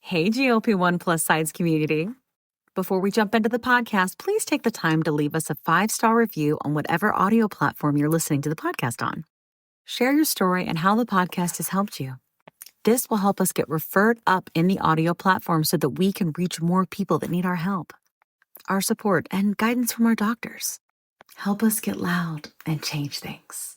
Hey, GLP-1 plus sides community. Before we jump into the podcast, please take the time to leave us a 5-star review on whatever audio platform you're listening to the podcast on. Share your story and how the podcast has helped you. This will help us get referred up in the audio platform so that we can reach more people that need our help, our support, and guidance from our doctors. Help us get loud and change things.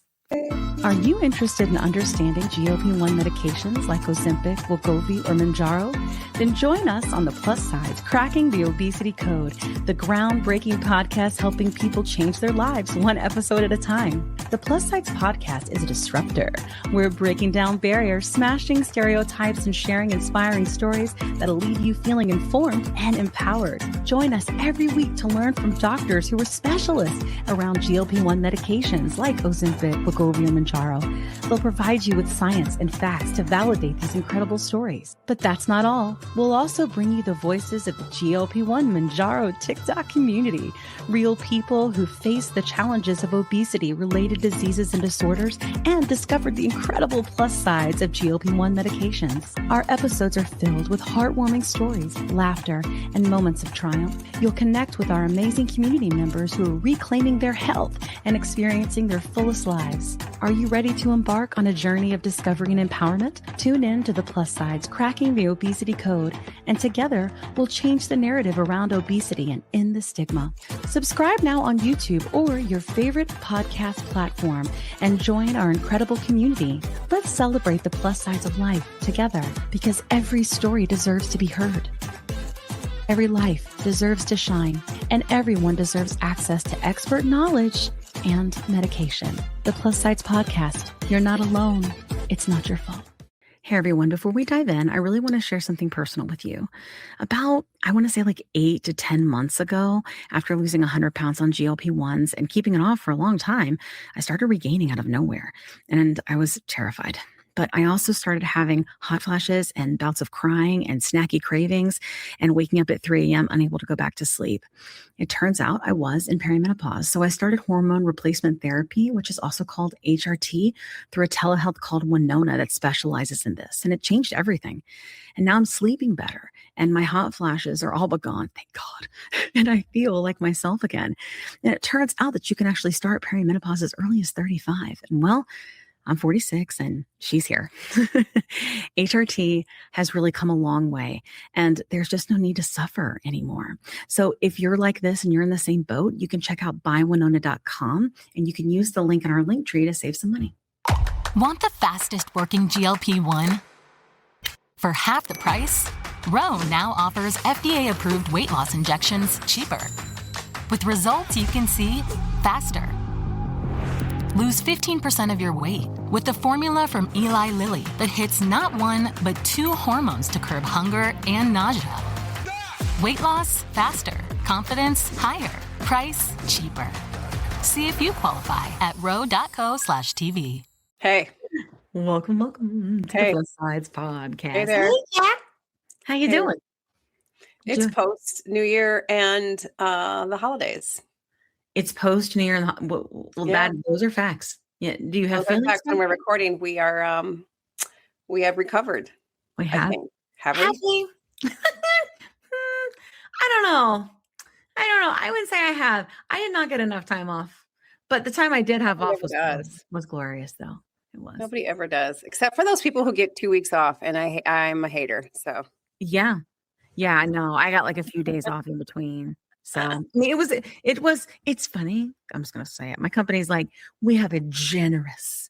Are you interested in understanding GLP-1 medications like Ozempic, wegovy, or Mounjaro? Then join us on the Plus Sides Cracking the Obesity Code, the groundbreaking podcast helping people change their lives one episode at a time. The Plus Sides podcast is a disruptor. We're breaking down barriers, smashing stereotypes, and sharing inspiring stories that'll leave you feeling informed and empowered. Join us every week to learn from doctors who are specialists around GLP-1 medications like Ozempic, wegovy, or Mounjaro. They'll provide you with science and facts to validate these incredible stories. But that's not all. We'll also bring you the voices of the GLP-1 Mounjaro TikTok community, real people who face the challenges of obesity-related diseases and disorders and discovered the incredible plus sides of GLP-1 medications. Our episodes are filled with heartwarming stories, laughter, and moments of triumph. You'll connect with our amazing community members who are reclaiming their health and experiencing their fullest lives. Are you ready to embark on a journey of discovery and empowerment? Tune in to the Plus Sides Cracking the Obesity Code, and together we'll change the narrative around obesity and end the stigma. Subscribe now on YouTube or your favorite podcast platform and join our incredible community. Let's celebrate the plus sides of life together, because every story deserves to be heard. Every life deserves to shine, and everyone deserves access to expert knowledge and medication. The Plus Sides Podcast. You're not alone. It's not your fault. Hey everyone, before we dive in, I really want to share something personal with you. About, I want to say like 8 to 10 months ago, after losing 100 pounds on GLP-1s and keeping it off for a long time, I started regaining out of nowhere, and I was terrified. But I also started having hot flashes and bouts of crying and snacky cravings and waking up at 3 a.m. unable to go back to sleep. It turns out I was in perimenopause. So I started hormone replacement therapy, which is also called HRT, through a telehealth called Winona that specializes in this. And it changed everything. And now I'm sleeping better. And my hot flashes are all but gone, thank God. And I feel like myself again. And it turns out that you can actually start perimenopause as early as 35. And well, I'm 46 and she's here. HRT has really come a long way, and there's just no need to suffer anymore. So if you're like this and you're in the same boat, you can check out buywinona.com and you can use the link in our link tree to save some money. Want the fastest working GLP-1? For half the price, Ro now offers FDA-approved weight loss injections cheaper, with results you can see faster. Lose 15% of your weight with the formula from Eli Lilly that hits not one, but 2 hormones to curb hunger and nausea. Weight loss faster, confidence higher, price cheaper. See if you qualify at ro.co/TV. Hey. Welcome to the Plus Sides Podcast. Hey there. Hey, Jack. How you doing? It's post New Year and the holidays. It's post New Year. Those are facts. Yeah. Do you have feelings? When we're recording, we are we have recovered. We have. Have we? I don't know. I wouldn't say I have. I did not get enough time off, but the time I did have off was glorious, though. It was. Nobody ever does, except for those people who get 2 weeks off, and I'm a hater. So yeah, I know. I got like a few days off in between. So I mean, it's funny. I'm just going to say it. My company's like, we have a generous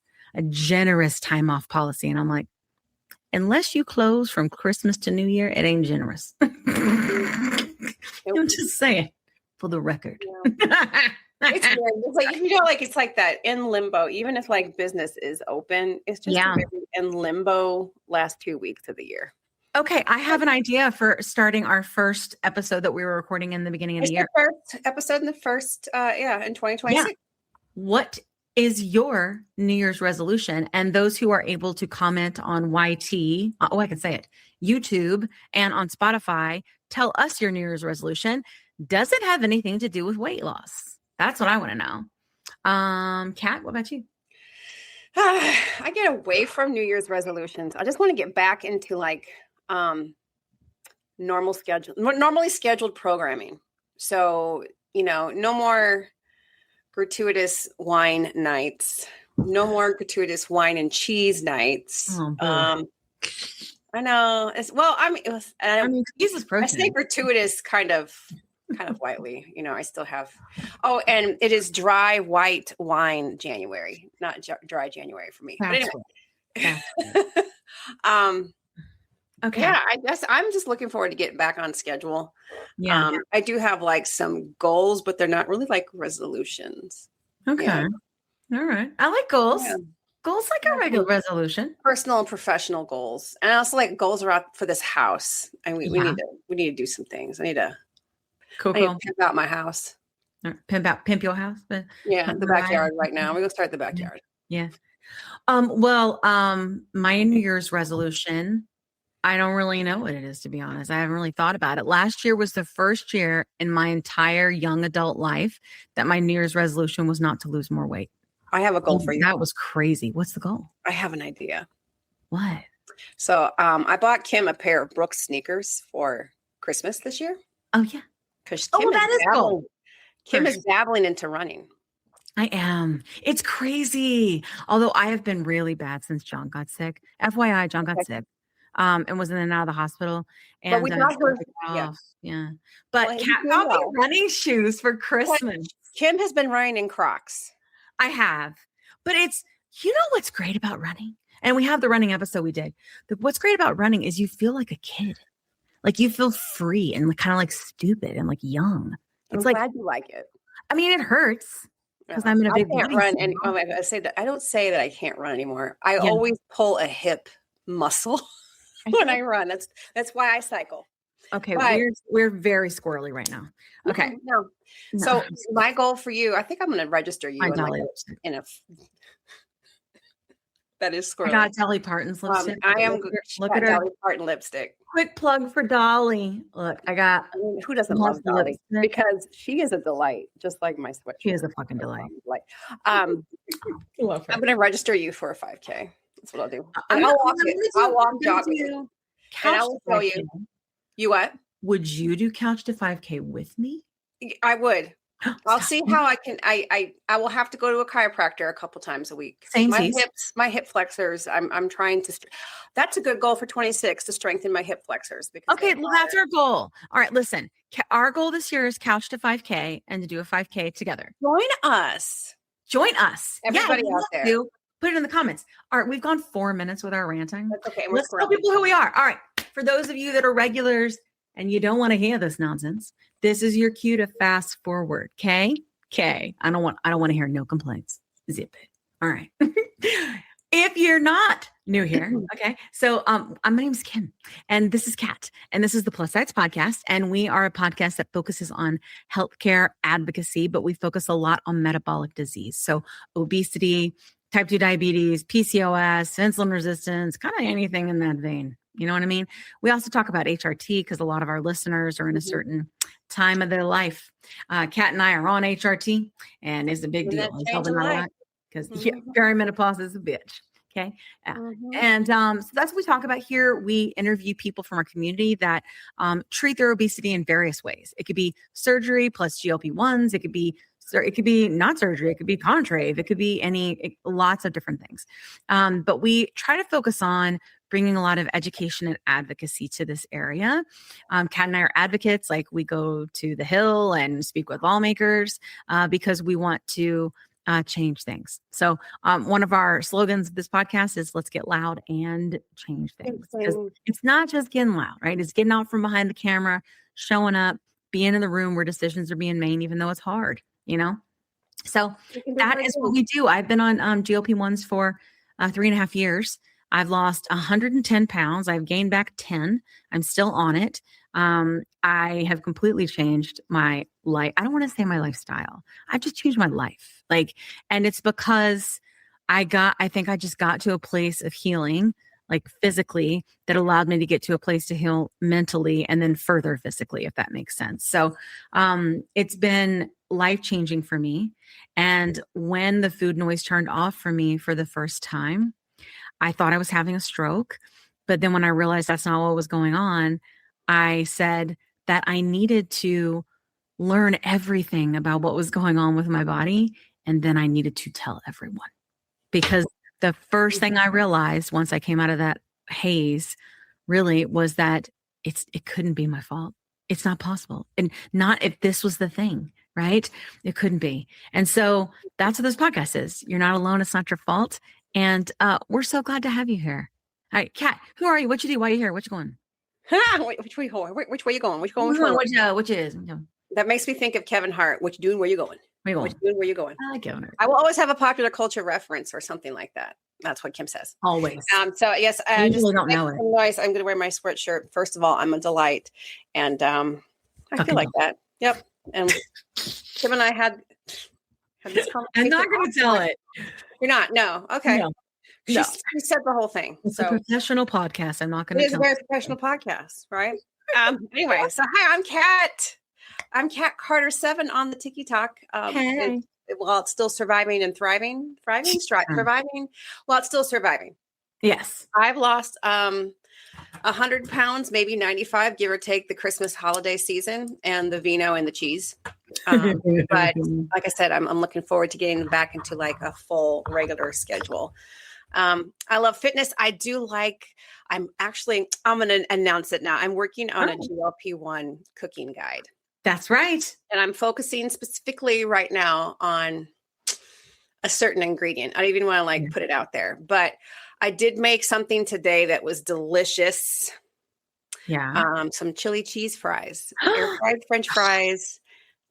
time off policy. And I'm like, unless you close from Christmas to New Year, it ain't generous. I'm just saying for the record. Yeah. It's weird. It's like, it's like that in limbo, even if like business is open, it's just in limbo last 2 weeks of the year. Okay, I have an idea for starting our first episode that we were recording in the beginning of the year. The first episode in the first, in 2026. Yeah. What is your New Year's resolution? And those who are able to comment on YT, I can say it, YouTube, and on Spotify, tell us your New Year's resolution. Does it have anything to do with weight loss? That's what I want to know. Kat, what about you? I get away from New Year's resolutions. I just want to get back into normally scheduled programming. So, no more gratuitous wine nights, no more gratuitous wine and cheese nights. Oh, I know. Jesus, I say gratuitous kind of lightly. I still have. Oh, and it is dry white wine January, not dry January for me. That's but anyway, okay. Yeah, I guess I'm just looking forward to getting back on schedule. Yeah. I do have like some goals, but they're not really like resolutions. Okay. Yeah. All right. I like goals. Yeah. Goals like a regular resolution. Personal and professional goals. And I also like goals around for this house. And we need to do some things. I need to pimp out my house. Pimp your house. The backyard right now. We're gonna start the backyard. Yeah. My New Year's resolution, I don't really know what it is, to be honest. I haven't really thought about it. Last year was the first year in my entire young adult life that my New Year's resolution was not to lose more weight. I have a goal for you. That was crazy. What's the goal? I have an idea. What? So I bought Kim a pair of Brooks sneakers for Christmas this year. Oh, yeah. Because Kim is dabbling into running. I am. It's crazy. Although I have been really bad since John got sick. FYI, John got sick. And was in and out of the hospital. And but we got her. Yeah. But Kat got me running shoes for Christmas. Kim has been running in Crocs. I have. But it's, what's great about running? And we have the running episode we did. What's great about running is you feel like a kid. Like you feel free and kind of like stupid and like young. It's I'm glad you like it. I mean, it hurts. Because I'm in a big I can't run. And I don't say that I can't run anymore. I always pull a hip muscle when I run. That's why I cycle. Okay, we're very squirrely right now. Okay, no. So my goal for you, I think I'm going to register you in a. That is squirrely. I got Dolly Parton's lipstick. I am. Look at her Dolly Parton lipstick. Quick plug for Dolly. Look, I got. I mean, who doesn't love Dolly? Because she is a delight, just like my sweatshirt. She is a fucking delight. I'm going to register you for a 5K. That's what I'll do. And I'll walk jogging. And I will tell you. You what? Would you do couch to 5K with me? I would. I'll see how I can. I will have to go to a chiropractor a couple times a week. My hip flexors. I'm trying to. That's a good goal for 26 to strengthen my hip flexors. Okay, well, that's our goal. All right, listen. Our goal this year is couch to 5K and to do a 5K together. Join us. Everybody out there. Put it in the comments. All right, we've gone 4 minutes with our ranting. That's okay. Let's tell people who we are. All right, for those of you that are regulars and you don't want to hear this nonsense, this is your cue to fast forward. I don't want to hear no complaints. Zip it. All right. If you're not new here, okay. So my name is Kim and this is Kat and this is the Plus Size Podcast. And we are a podcast that focuses on healthcare advocacy, but we focus a lot on metabolic disease. So obesity, type 2 diabetes, PCOS, insulin resistance, kind of anything in that vein. You know what I mean? We also talk about HRT because a lot of our listeners are in a certain time of their life. Kat and I are on HRT and it's a big deal. Because perimenopause is a bitch. Okay. And so that's what we talk about here. We interview people from our community that treat their obesity in various ways. It could be surgery plus GLP-1s. It could be not surgery. It could be contrave. It could be lots of different things. But we try to focus on bringing a lot of education and advocacy to this area. Kat and I are advocates. Like we go to the Hill and speak with lawmakers because we want to change things. So one of our slogans of this podcast is let's get loud and change things. It's not just getting loud, right? It's getting out from behind the camera, showing up, being in the room where decisions are being made, even though it's hard, So that is what we do. I've been on GLP-1s for 3.5 years. I've lost 110 pounds. I've gained back 10. I'm still on it. I have completely changed my life. I don't want to say my lifestyle. I've just changed my life. And it's because I think I just got to a place of healing, like physically, that allowed me to get to a place to heal mentally and then further physically, if that makes sense. So it's been life-changing for me. And when the food noise turned off for me for the first time, I thought I was having a stroke. But then when I realized that's not what was going on, I said that I needed to learn everything about what was going on with my body. And then I needed to tell everyone, because the first thing I realized once I came out of that haze really was that it couldn't be my fault. It's not possible. And not if this was the thing, right? It couldn't be. And so that's what this podcast is. You're not alone. It's not your fault. And we're so glad to have you here. All right, Kat, who are you? What you do? Why are you here? What you going? Which way you going? Which way you going? Which going? Which is? That makes me think of Kevin Hart. What you doing? Where you going? Where you going? What you doing? Where you going? I like Kevin Hart. I will always have a popular culture reference or something like that. That's what Kim says. Always. So yes, I usually don't know it. Noise. I'm going to wear my sweatshirt. First of all, I'm a delight, and I feel like that. Yep. And Kim and I had this conversation. I'm not going to tell it. You're not. No. Okay. No. She said the whole thing. It's a professional podcast. I'm not going to. It is a very professional podcast, right? Anyway, so hi, I'm Kat. I'm Kat Carter 7 on the TikTok. Hey. While it's still surviving and thriving, surviving. While it's still surviving. Yes, I've lost 100 pounds, maybe 95, give or take, the Christmas holiday season and the vino and the cheese. But like I said, I'm looking forward to getting back into like a full regular schedule. I love fitness. I'm going to announce it now. I'm working on a GLP-1 cooking guide. That's right. And I'm focusing specifically right now on a certain ingredient. I don't even want to put it out there, but I did make something today that was delicious. Yeah. Some chili cheese fries, air fried French fries,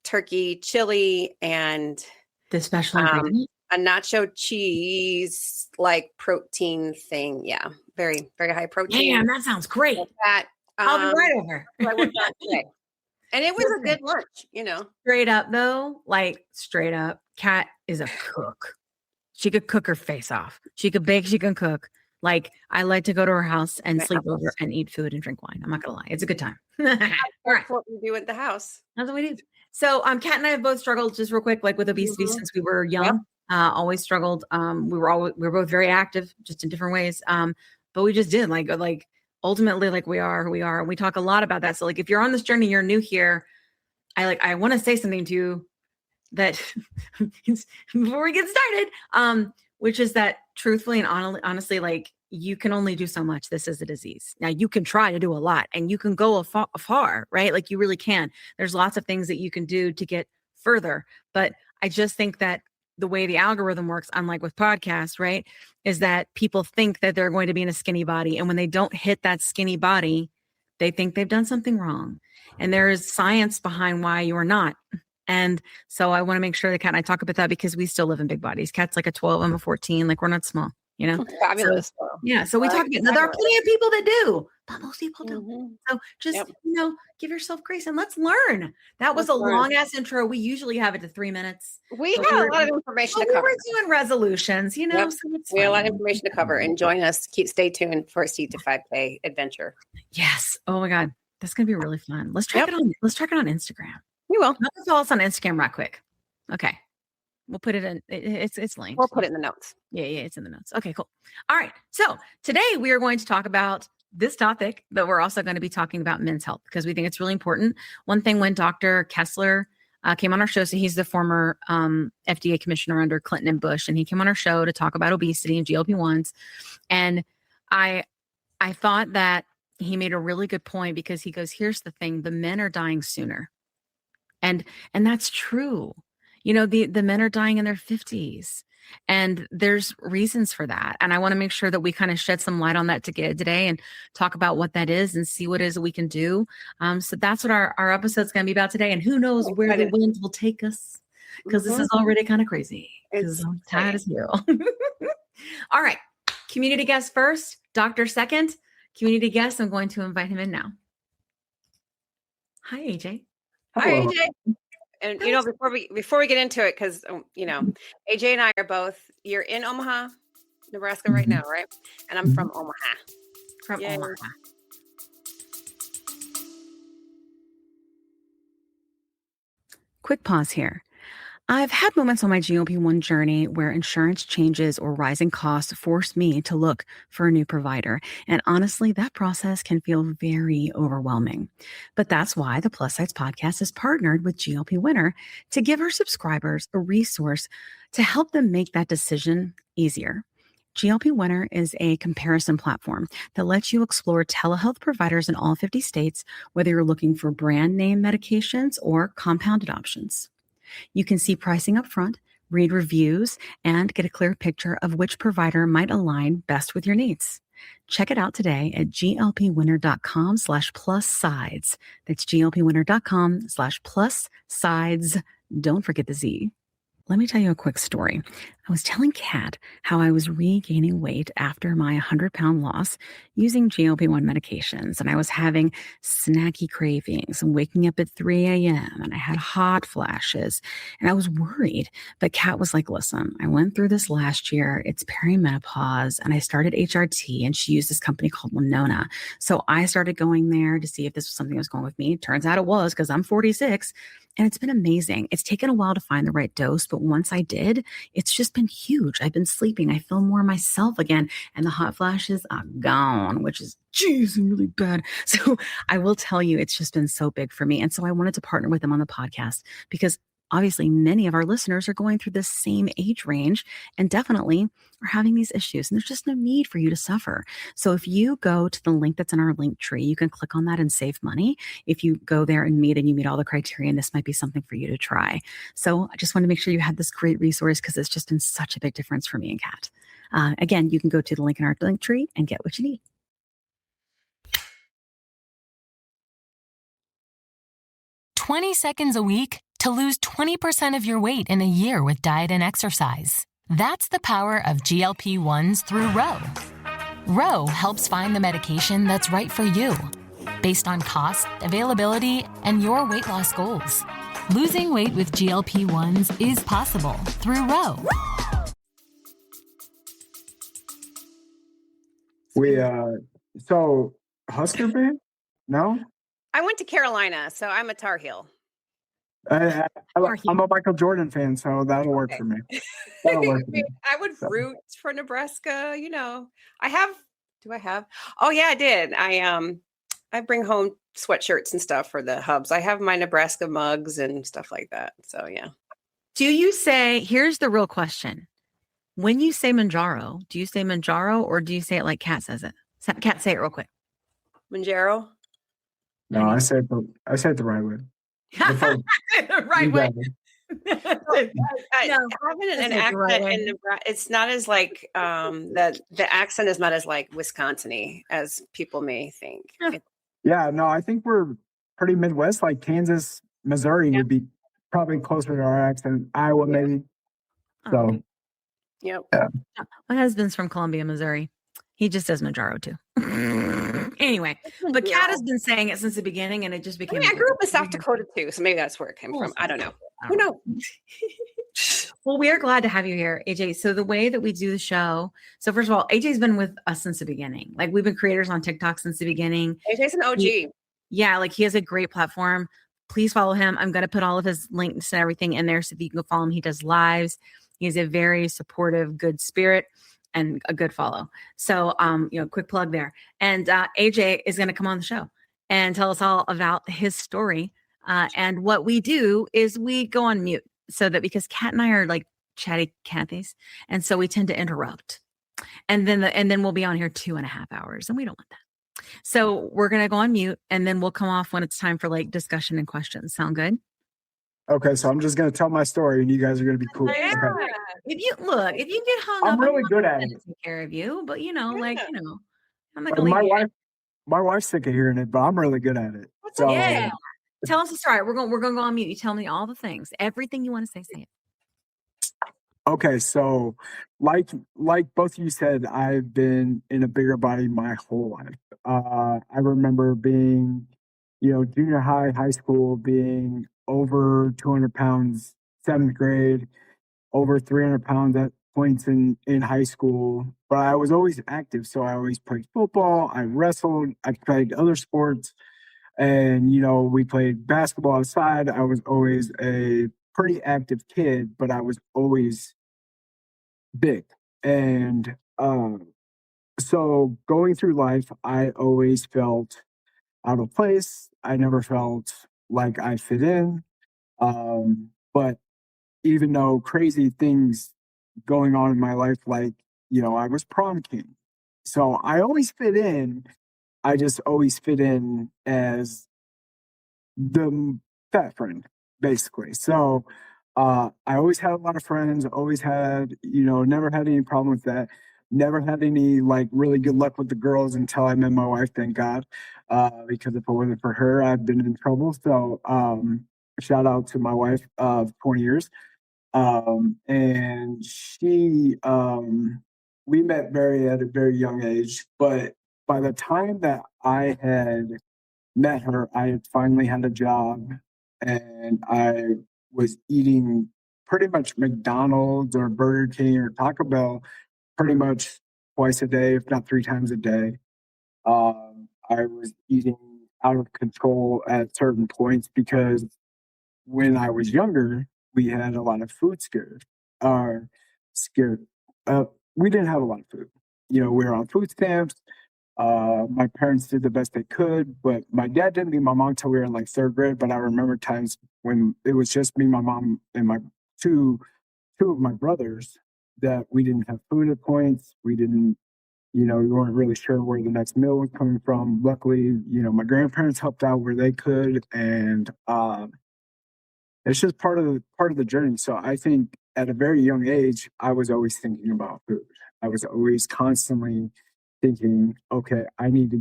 turkey, chili, and the special ingredient. A nacho cheese protein thing. Yeah. Very, very high protein. Damn, that sounds great. That, I'll be right over. I worked on today. And it was a good lunch, Straight up though, straight up, Kat is a cook. She could cook her face off. She could bake, she can cook. I like to go to her house and sleep over and eat food and drink wine. I'm not gonna lie. It's a good time. All right. What we do at the house. That's what we do. So Kat and I have both struggled just real quick, with obesity since we were young. Yep. Always struggled. We were both very active, just in different ways. But we just did ultimately we are who we are. And we talk a lot about that. So if you're on this journey, you're new here. I want to say something to you that before we get started, which is that truthfully and honestly, you can only do so much. This is a disease. Now you can try to do a lot and you can go afar, right? You really can. There's lots of things that you can do to get further. But I just think that the way the algorithm works, unlike with podcasts, right, is that people think that they're going to be in a skinny body. And when they don't hit that skinny body, they think they've done something wrong. And there is science behind why you are not. And so I want to make sure that Kat and I talk about that because we still live in big bodies. Kat's a 12, I'm a 14. We're not small, Fabulous. So, yeah. So we talk about now, there are plenty of people that do, but most people don't. Mm-hmm. So just, give yourself grace and let's learn. That was a long ass intro. We usually have it to 3 minutes. We have a lot of information to cover. We're doing resolutions, So we have a lot of information to cover and join us. Stay tuned for a C to 5K adventure. Yes. Oh my God. That's going to be really fun. Let's track it on. Let's track it on Instagram. We will. Let's follow us on Instagram right quick. Okay. We'll put it in. It's linked. We'll put it in the notes. Yeah, it's in the notes. Okay, cool. All right. So today we are going to talk about this topic, but we're also going to be talking about men's health because we think it's really important. One thing when Dr. Kessler came on our show, so he's the former FDA commissioner under Clinton and Bush, and he came on our show to talk about obesity and GLP-1s. And I thought that he made a really good point because he goes, here's the thing, the men are dying sooner. And that's true. The men are dying in their 50s and there's reasons for that. And I want to make sure that we kind of shed some light on that today and talk about what that is and see what it is that we can do. So that's what our episode's going to be about today. And who knows where the winds will take us because this is already kind of crazy. Because I'm tired as hell. All right. Community guest first, doctor second. Community guest, I'm going to invite him in now. Hi, AJ. Hi, AJ. And before we get into it, because AJ and I are both. You're in Omaha, Nebraska right now, right? And I'm from Omaha. Omaha. Quick pause here. I've had moments on my GLP-1 journey where insurance changes or rising costs force me to look for a new provider. And honestly, that process can feel very overwhelming. But that's why the Plus Sides podcast has partnered with GLP Winner to give our subscribers a resource to help them make that decision easier. GLP Winner is a comparison platform that lets you explore telehealth providers in all 50 states, whether you're looking for brand name medications or compounded options. You can see pricing up front, read reviews, and get a clear picture of which provider might align best with your needs. Check it out today at glpwinner.com/plus sides. That's glpwinner.com/plus sides. Don't forget the Z. Let me tell you a quick story. I was telling Kat how I was regaining weight after my 100-pound loss using GLP-1 medications, and I was having snacky cravings and waking up at 3 a.m., and I had hot flashes, and I was worried. But Kat was like, listen, I went through this last year. It's perimenopause, and I started HRT, and she used this company called Winona. So I started going there to see if this was something that was going with me. Turns out it was, because I'm 46. And it's been amazing. It's taken a while to find the right dose, but once I did, it's just been huge. I've been sleeping. I feel more myself again. And the hot flashes are gone, which is, geez, really bad. So I will tell you, it's just been so big for me. And so I wanted to partner with them on the podcast because obviously many of our listeners are going through the same age range and definitely are having these issues. And there's just no need for you to suffer. So if you go to the link that's in our link tree, you can click on that and save money. If you go there and you meet all the criteria, and this might be something for you to try. So I just want to make sure you had this great resource because it's just been such a big difference for me and Kat. Again, you can go to the link in our link tree and get what you need. "20 seconds a week to lose 20% of your weight in a year with diet and exercise. That's the power of GLP-1s through Ro. Ro helps find the medication that's right for you, based on cost, availability, and your weight loss goals. Losing weight with GLP-1s is possible through Ro. So Husker fan? No? I went to Carolina, so I'm a Tar Heel. I'm a Michael Jordan fan, so that'll work for me. That'll work for me. I would root for Nebraska. Do I have? Oh yeah, I did. I bring home sweatshirts and stuff for the hubs. I have my Nebraska mugs and stuff like that. So yeah. Do you say, here's the real question. When you say Mounjaro, do you say Mounjaro or do you say it like Kat says it? Kat, say it real quick. Mounjaro? No, I said the right way. The right way. Having an accent in Nebraska, it's not as like the accent is not as like Wisconsin-y as people may think. Yeah, no, I think we're pretty Midwest, like Kansas, Missouri would be probably closer to our accent. Iowa, maybe. So, yep. Yeah. My husband's from Columbia, Missouri. He just says Mounjaro too. Anyway, but Kat has been saying it since the beginning, and it just became. I grew up in South Dakota too, so maybe that's where it came from. I don't know. Who knows? Well, we are glad to have you here, AJ. So the way that we do the show, so first of all, AJ's been with us since the beginning. Like we've been creators on TikTok since the beginning. AJ's an OG. He has a great platform. Please follow him. I'm going to put all of his links and everything in there so that you can go follow him. He does lives. He's a very supportive, good spirit and a good follow. So, quick plug there. And AJ is going to come on the show and tell us all about his story. And what we do is we go on mute so that because Kat and I are like chatty Cathys, and so we tend to interrupt. And then we'll be on here 2.5 hours, and we don't want that. So we're going to go on mute, and then we'll come off when it's time for like discussion and questions. Sound good? Okay, so I'm just going to tell my story, and you guys are going to be cool. Yeah. Okay. If you get hung up, I'm really good at it. Take care of you, but I'm not Well, going to leave. My wife's sick of hearing it, but I'm really good at it. So, yeah. Tell us a story. We're going to go on mute. You tell me all the things, everything you want to say it. Okay, so like both of you said, I've been in a bigger body my whole life. I remember being, junior high school, being over 200 pounds, 7th grade, over 300 pounds at points in high school. But I was always active, so I always played football. I wrestled. I played other sports. And, we played basketball outside. I was always a pretty active kid, but I was always big. And so going through life, I always felt out of place. I never felt like I fit in. But even though crazy things going on in my life, like, I was prom king. So I always fit in. I just always fit in as the fat friend, basically. So I always had a lot of friends, always had, never had any problem with that. Never had any like really good luck with the girls until I met my wife, thank God. Because if it wasn't for her, I'd been in trouble. So shout out to my wife of 20 years. And we met very at a very young age, but by the time that I had met her, I had finally had a job and I was eating pretty much McDonald's or Burger King or Taco Bell pretty much twice a day, if not 3 times a day. I was eating out of control at certain points because when I was younger, we had a lot of food scared. Scared. We didn't have a lot of food. We were on food stamps. My parents did the best they could, but my dad didn't leave my mom till we were in like 3rd grade. But I remember times when it was just me, my mom, and my two of my brothers that we didn't have food at points. We didn't, we weren't really sure where the next meal was coming from. Luckily, my grandparents helped out where they could, and it's just part of the journey. So I think at a very young age, I was always thinking about food. I was always constantly thinking, okay, I need to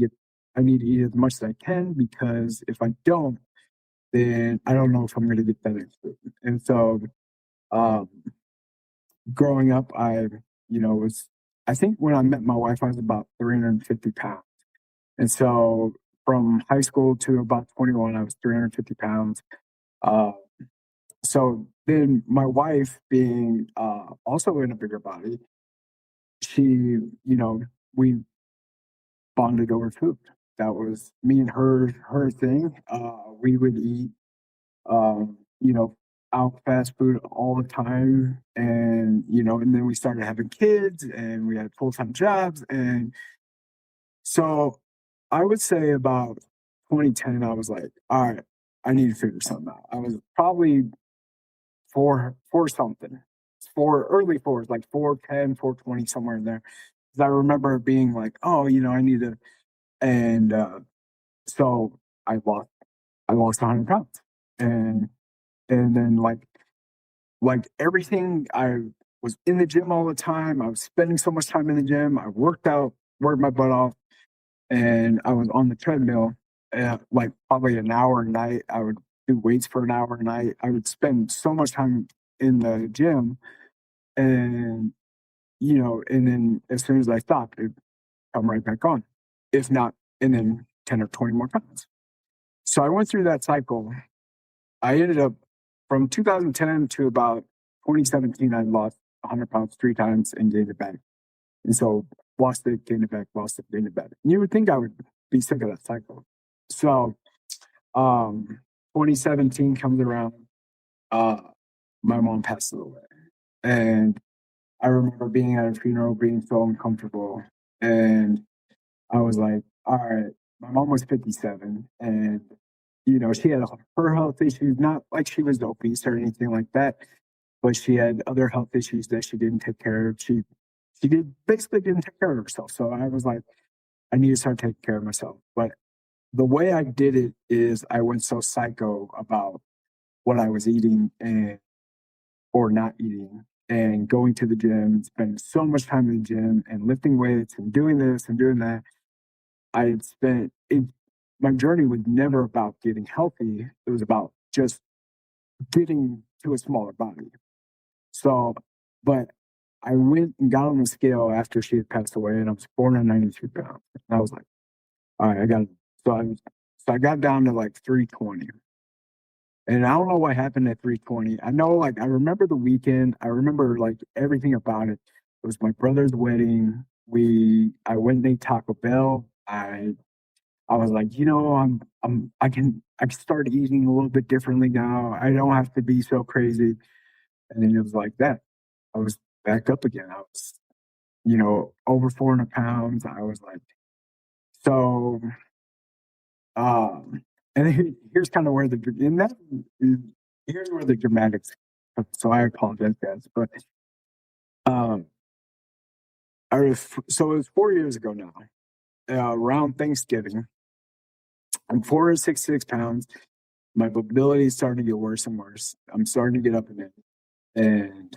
eat as much as I can because if I don't, then I don't know if I'm going to get better food. And so, um, growing up, I think when I met my wife, I was about 350 pounds. And so from high school to about 21, I was 350 pounds. Uh, so then my wife being also in a bigger body, she, we bonded over food. That was me and her thing. We would eat, um, you know, out fast food all the time, and then we started having kids, and we had full time jobs, and so I would say about 2010, I was like, all right, I need to figure something out. I was probably four something, four early fours, like 410, 420, somewhere in there. 'Cause I remember being like, oh, I need to, and so I lost 100 pounds, and then like everything, I was in the gym all the time. I was spending so much time in the gym. I worked out, worked my butt off, and I was on the treadmill like probably an hour a night. I would do weights for an hour a night. I would spend so much time in the gym, and and then as soon as I stopped, it come right back on. If not, and then 10 or 20 more pounds. So I went through that cycle. I ended up from 2010 to about 2017, I lost 100 pounds 3 times and gained it back. And so lost it, gained it back, lost it, gained it back. And you would think I would be sick of that cycle. So 2017 comes around, uh, my mom passes away. And I remember being at a funeral, being so uncomfortable. And I was like, all right, my mom was 57 and she had her health issues, not like she was obese or anything like that, but she had other health issues that she didn't take care of. She basically didn't take care of herself. So I was like, I need to start taking care of myself. But the way I did it is I went so psycho about what I was eating and or not eating and going to the gym, spending so much time in the gym and lifting weights and doing this and doing that. I had spent it, my journey was never about getting healthy. It was about just getting to a smaller body. So, but I went and got on the scale after she had passed away, and I was 492 pounds. And I was like, all right, I got so I got down to like 320. And I don't know what happened at 320. I know, like, I remember the weekend. I remember like everything about it. It was my brother's wedding. I went and ate Taco Bell. I I was like, I can start eating a little bit differently now. I don't have to be so crazy. And then it was like that. I was back up again. I was, over 400 pounds. I was like, so, and here's kind of where here's where the dramatics. So I apologize, guys, but um, so it was 4 years ago now. Around Thanksgiving, I'm 466 pounds. My mobility is starting to get worse and worse. I'm starting to get up in it, and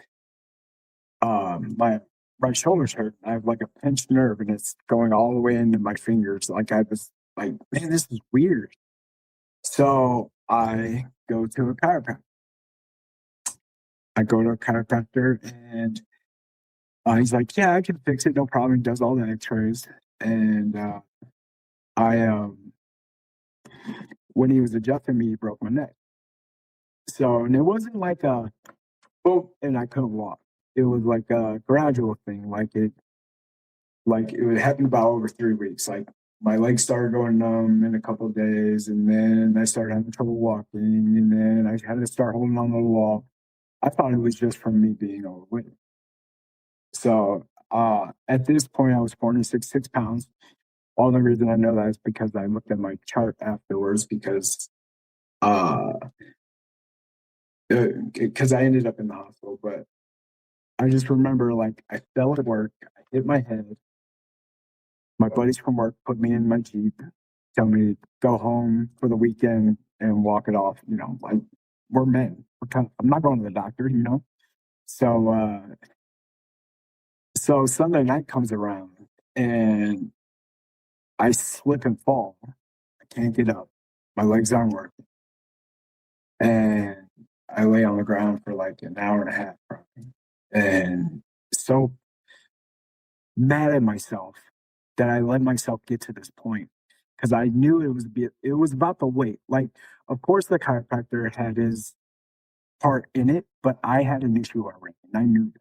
my right shoulder's hurt. I have like a pinched nerve, and it's going all the way into my fingers. Like I was like, man, this is weird. So I go to a chiropractor. And he's like, yeah, I can fix it, no problem. He does all the X-rays, and I when he was adjusting me, he broke my neck. So, and it wasn't like a boom, and I couldn't walk. It was like a gradual thing. Like it would happen about over 3 weeks. Like my legs started going numb in a couple of days, and then I started having trouble walking, and then I had to start holding on to the wall. I thought it was just from me being overweight. So at this point, I was 466 pounds. All the reason I know that is because I looked at my chart afterwards because I ended up in the hospital. But I just remember, like, I fell at work, I hit my head. My buddies from work put me in my Jeep, tell me to go home for the weekend and walk it off. Like, we're men. I'm not going to the doctor, So Sunday night comes around and I slip and fall. I can't get up. My legs aren't working. And I lay on the ground for like an hour and a half, probably. And so mad at myself that I let myself get to this point because I knew it was about the weight. Like, of course, the chiropractor had his part in it, but I had an issue already, and I knew that.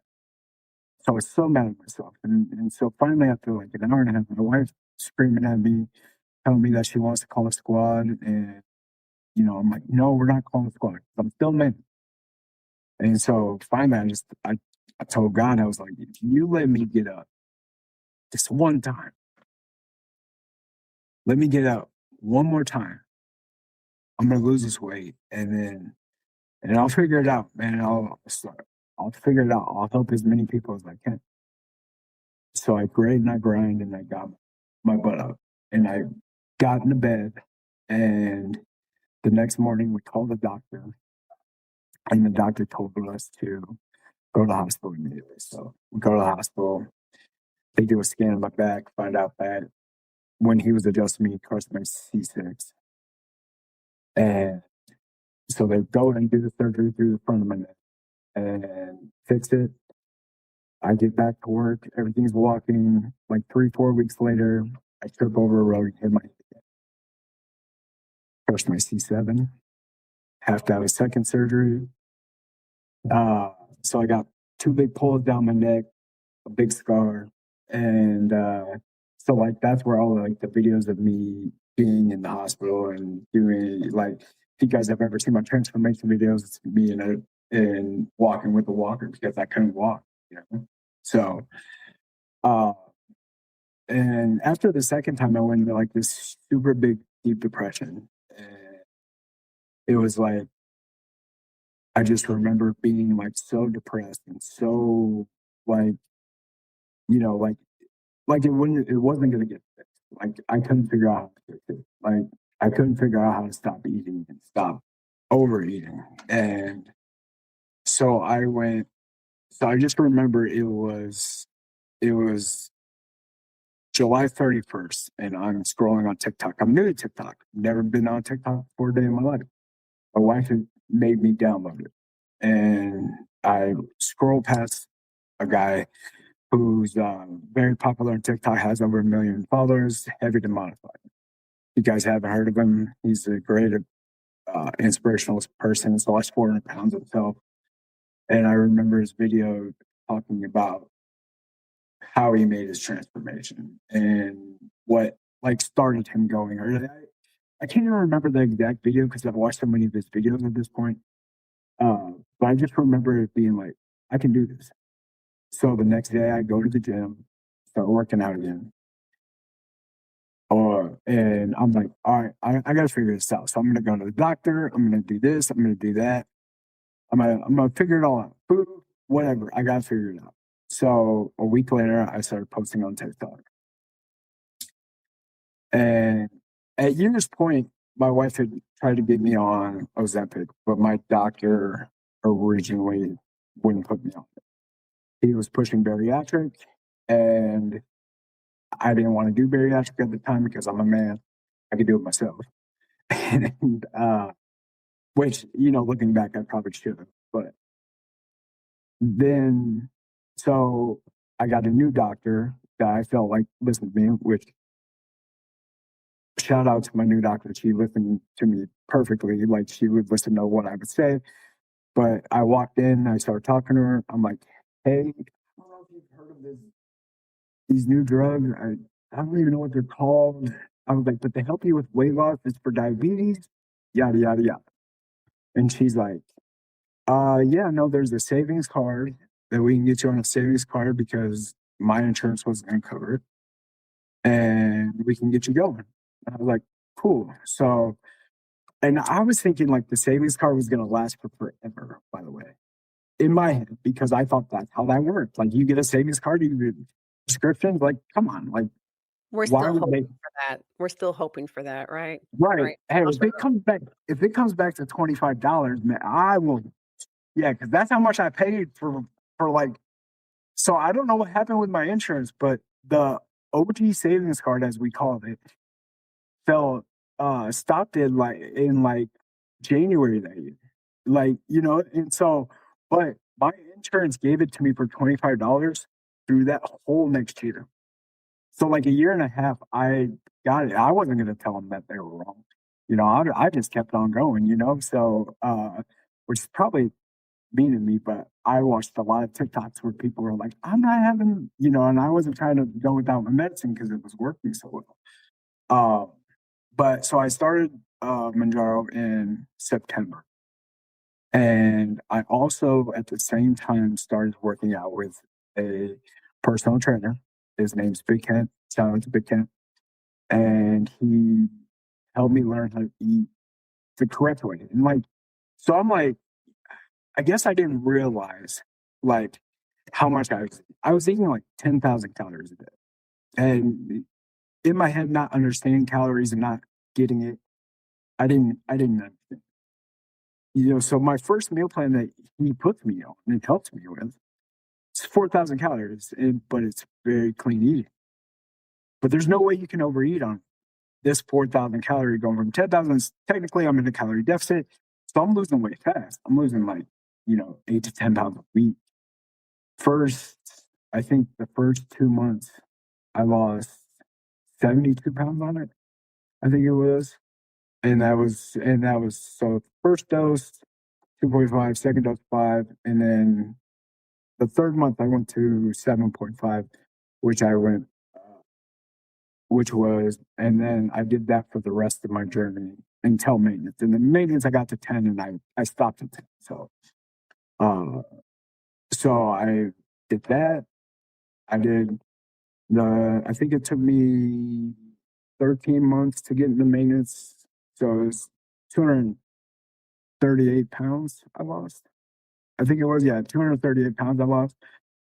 So I was so mad at myself. And so finally, after like an hour and a half, my wife screaming at me, telling me that she wants to call a squad. And, I'm like, no, we're not calling a squad. I'm still men. And so finally, I told God, I was like, if you let me get up this one time, let me get up one more time, I'm going to lose this weight. And I'll figure it out, man. I'll figure it out. I'll help as many people as I can. So I grind and I got my butt up and I got into bed. And the next morning we called the doctor and the doctor told us to go to the hospital immediately. So we go to the hospital. They do a scan of my back, find out that when he was adjusting me, he crushed my C6. And so they go and do the surgery through the front of my neck and fix it. I get back to work. Everything's walking. Like 3-4 weeks later, I trip over a road and hit my head again. Crushed my C7. Have to have a second surgery. So I got 2 big pulls down my neck, a big scar. And so like that's where all like the videos of me being in the hospital and doing like, if you guys have ever seen my transformation videos, it's me and walking with a walker because I couldn't walk, So, and after the second time, I went into like this super big, deep depression. And it was like, I just remember being like so depressed and so like, like it wasn't going to get fixed. Like I couldn't figure out how to fix it. Like I couldn't figure out how to stop eating and stop overeating. And so I just remember it was July 31st and I'm scrolling on TikTok. I'm new to TikTok. Never been on TikTok for a day in my life. My wife had made me download it. And I scroll past a guy who's very popular on TikTok, has over 1 million followers, heavy to modified. You guys haven't heard of him. He's a great inspirational person. He's lost 400 pounds himself. And I remember his video talking about how he made his transformation and what like started him going. Or I can't even remember the exact video because I've watched so many of his videos at this point. But I just remember it being like, I can do this. So the next day I go to the gym, start working out again. And I'm like, all right, I gotta figure this out. So I'm gonna go to the doctor, I'm gonna do this, I'm gonna do that. I'm gonna figure it all out. Food, whatever, I gotta figure it out. So a week later I started posting on TikTok. And at this point, my wife had tried to get me on Ozempic, but my doctor originally wouldn't put me on it. He was pushing bariatric, and I didn't want to do bariatric at the time because I'm a man. I could do it myself. and which, looking back, I probably should have. But then, so I got a new doctor that I felt like listened to me, which shout out to my new doctor. She listened to me perfectly. Like, she would listen to what I would say. But I walked in, I started talking to her. I'm like, hey, I don't know if you've heard of these new drugs. I don't even know what they're called. I was like, but they help you with weight loss. It's for diabetes, yada, yada, yada. And she's like, yeah, no, there's a savings card that we can get you on a savings card because my insurance wasn't going to cover it. And we can get you going. And I was like, cool. So, and I was thinking like the savings card was going to last for forever, by the way, in my head, because I thought that's how that worked. Like, you get a savings card, you get prescriptions. Like, come on, like, we're still hoping for that. We're still hoping for that, right? Right. Hey, if it comes back to $25, man, I will. Yeah, because that's how much I paid for like. So I don't know what happened with my insurance, but the OG savings card, as we called it, stopped in like January that year. Like, and so, but my insurance gave it to me for $25 through that whole next year. So like a year and a half, I got it. I wasn't going to tell them that they were wrong. I just kept on going, so, which is probably mean of me, but I watched a lot of TikToks where people were like, I'm not having, and I wasn't trying to go without my medicine because it was working so well. But so I started Mounjaro in September. And I also, at the same time, started working out with a personal trainer. His name's Big Kent. Shout out to Big Kent. And he helped me learn how to eat the correct way. And so I'm like, I guess I didn't realize like how much I was eating like 10,000 calories a day. And in my head, not understanding calories and not getting it, I didn't understand. So my first meal plan that he put me on and helped me with, it's 4,000 calories, but it's very clean eating. But there's no way you can overeat on this 4,000 calorie going from 10,000. Technically, I'm in a calorie deficit, so I'm losing weight fast. I'm losing 8 to 10 pounds a week. I think the first 2 months, I lost 72 pounds on it. I think it was, and that was so first dose 2.5, second dose 5, and then the third month I went to 7.5, and then I did that for the rest of my journey until maintenance. And then maintenance I got to 10, and I stopped at 10. So I did that. I think it took me 13 months to get into maintenance. So it was 238 pounds I lost. I think it was, 238 pounds I lost.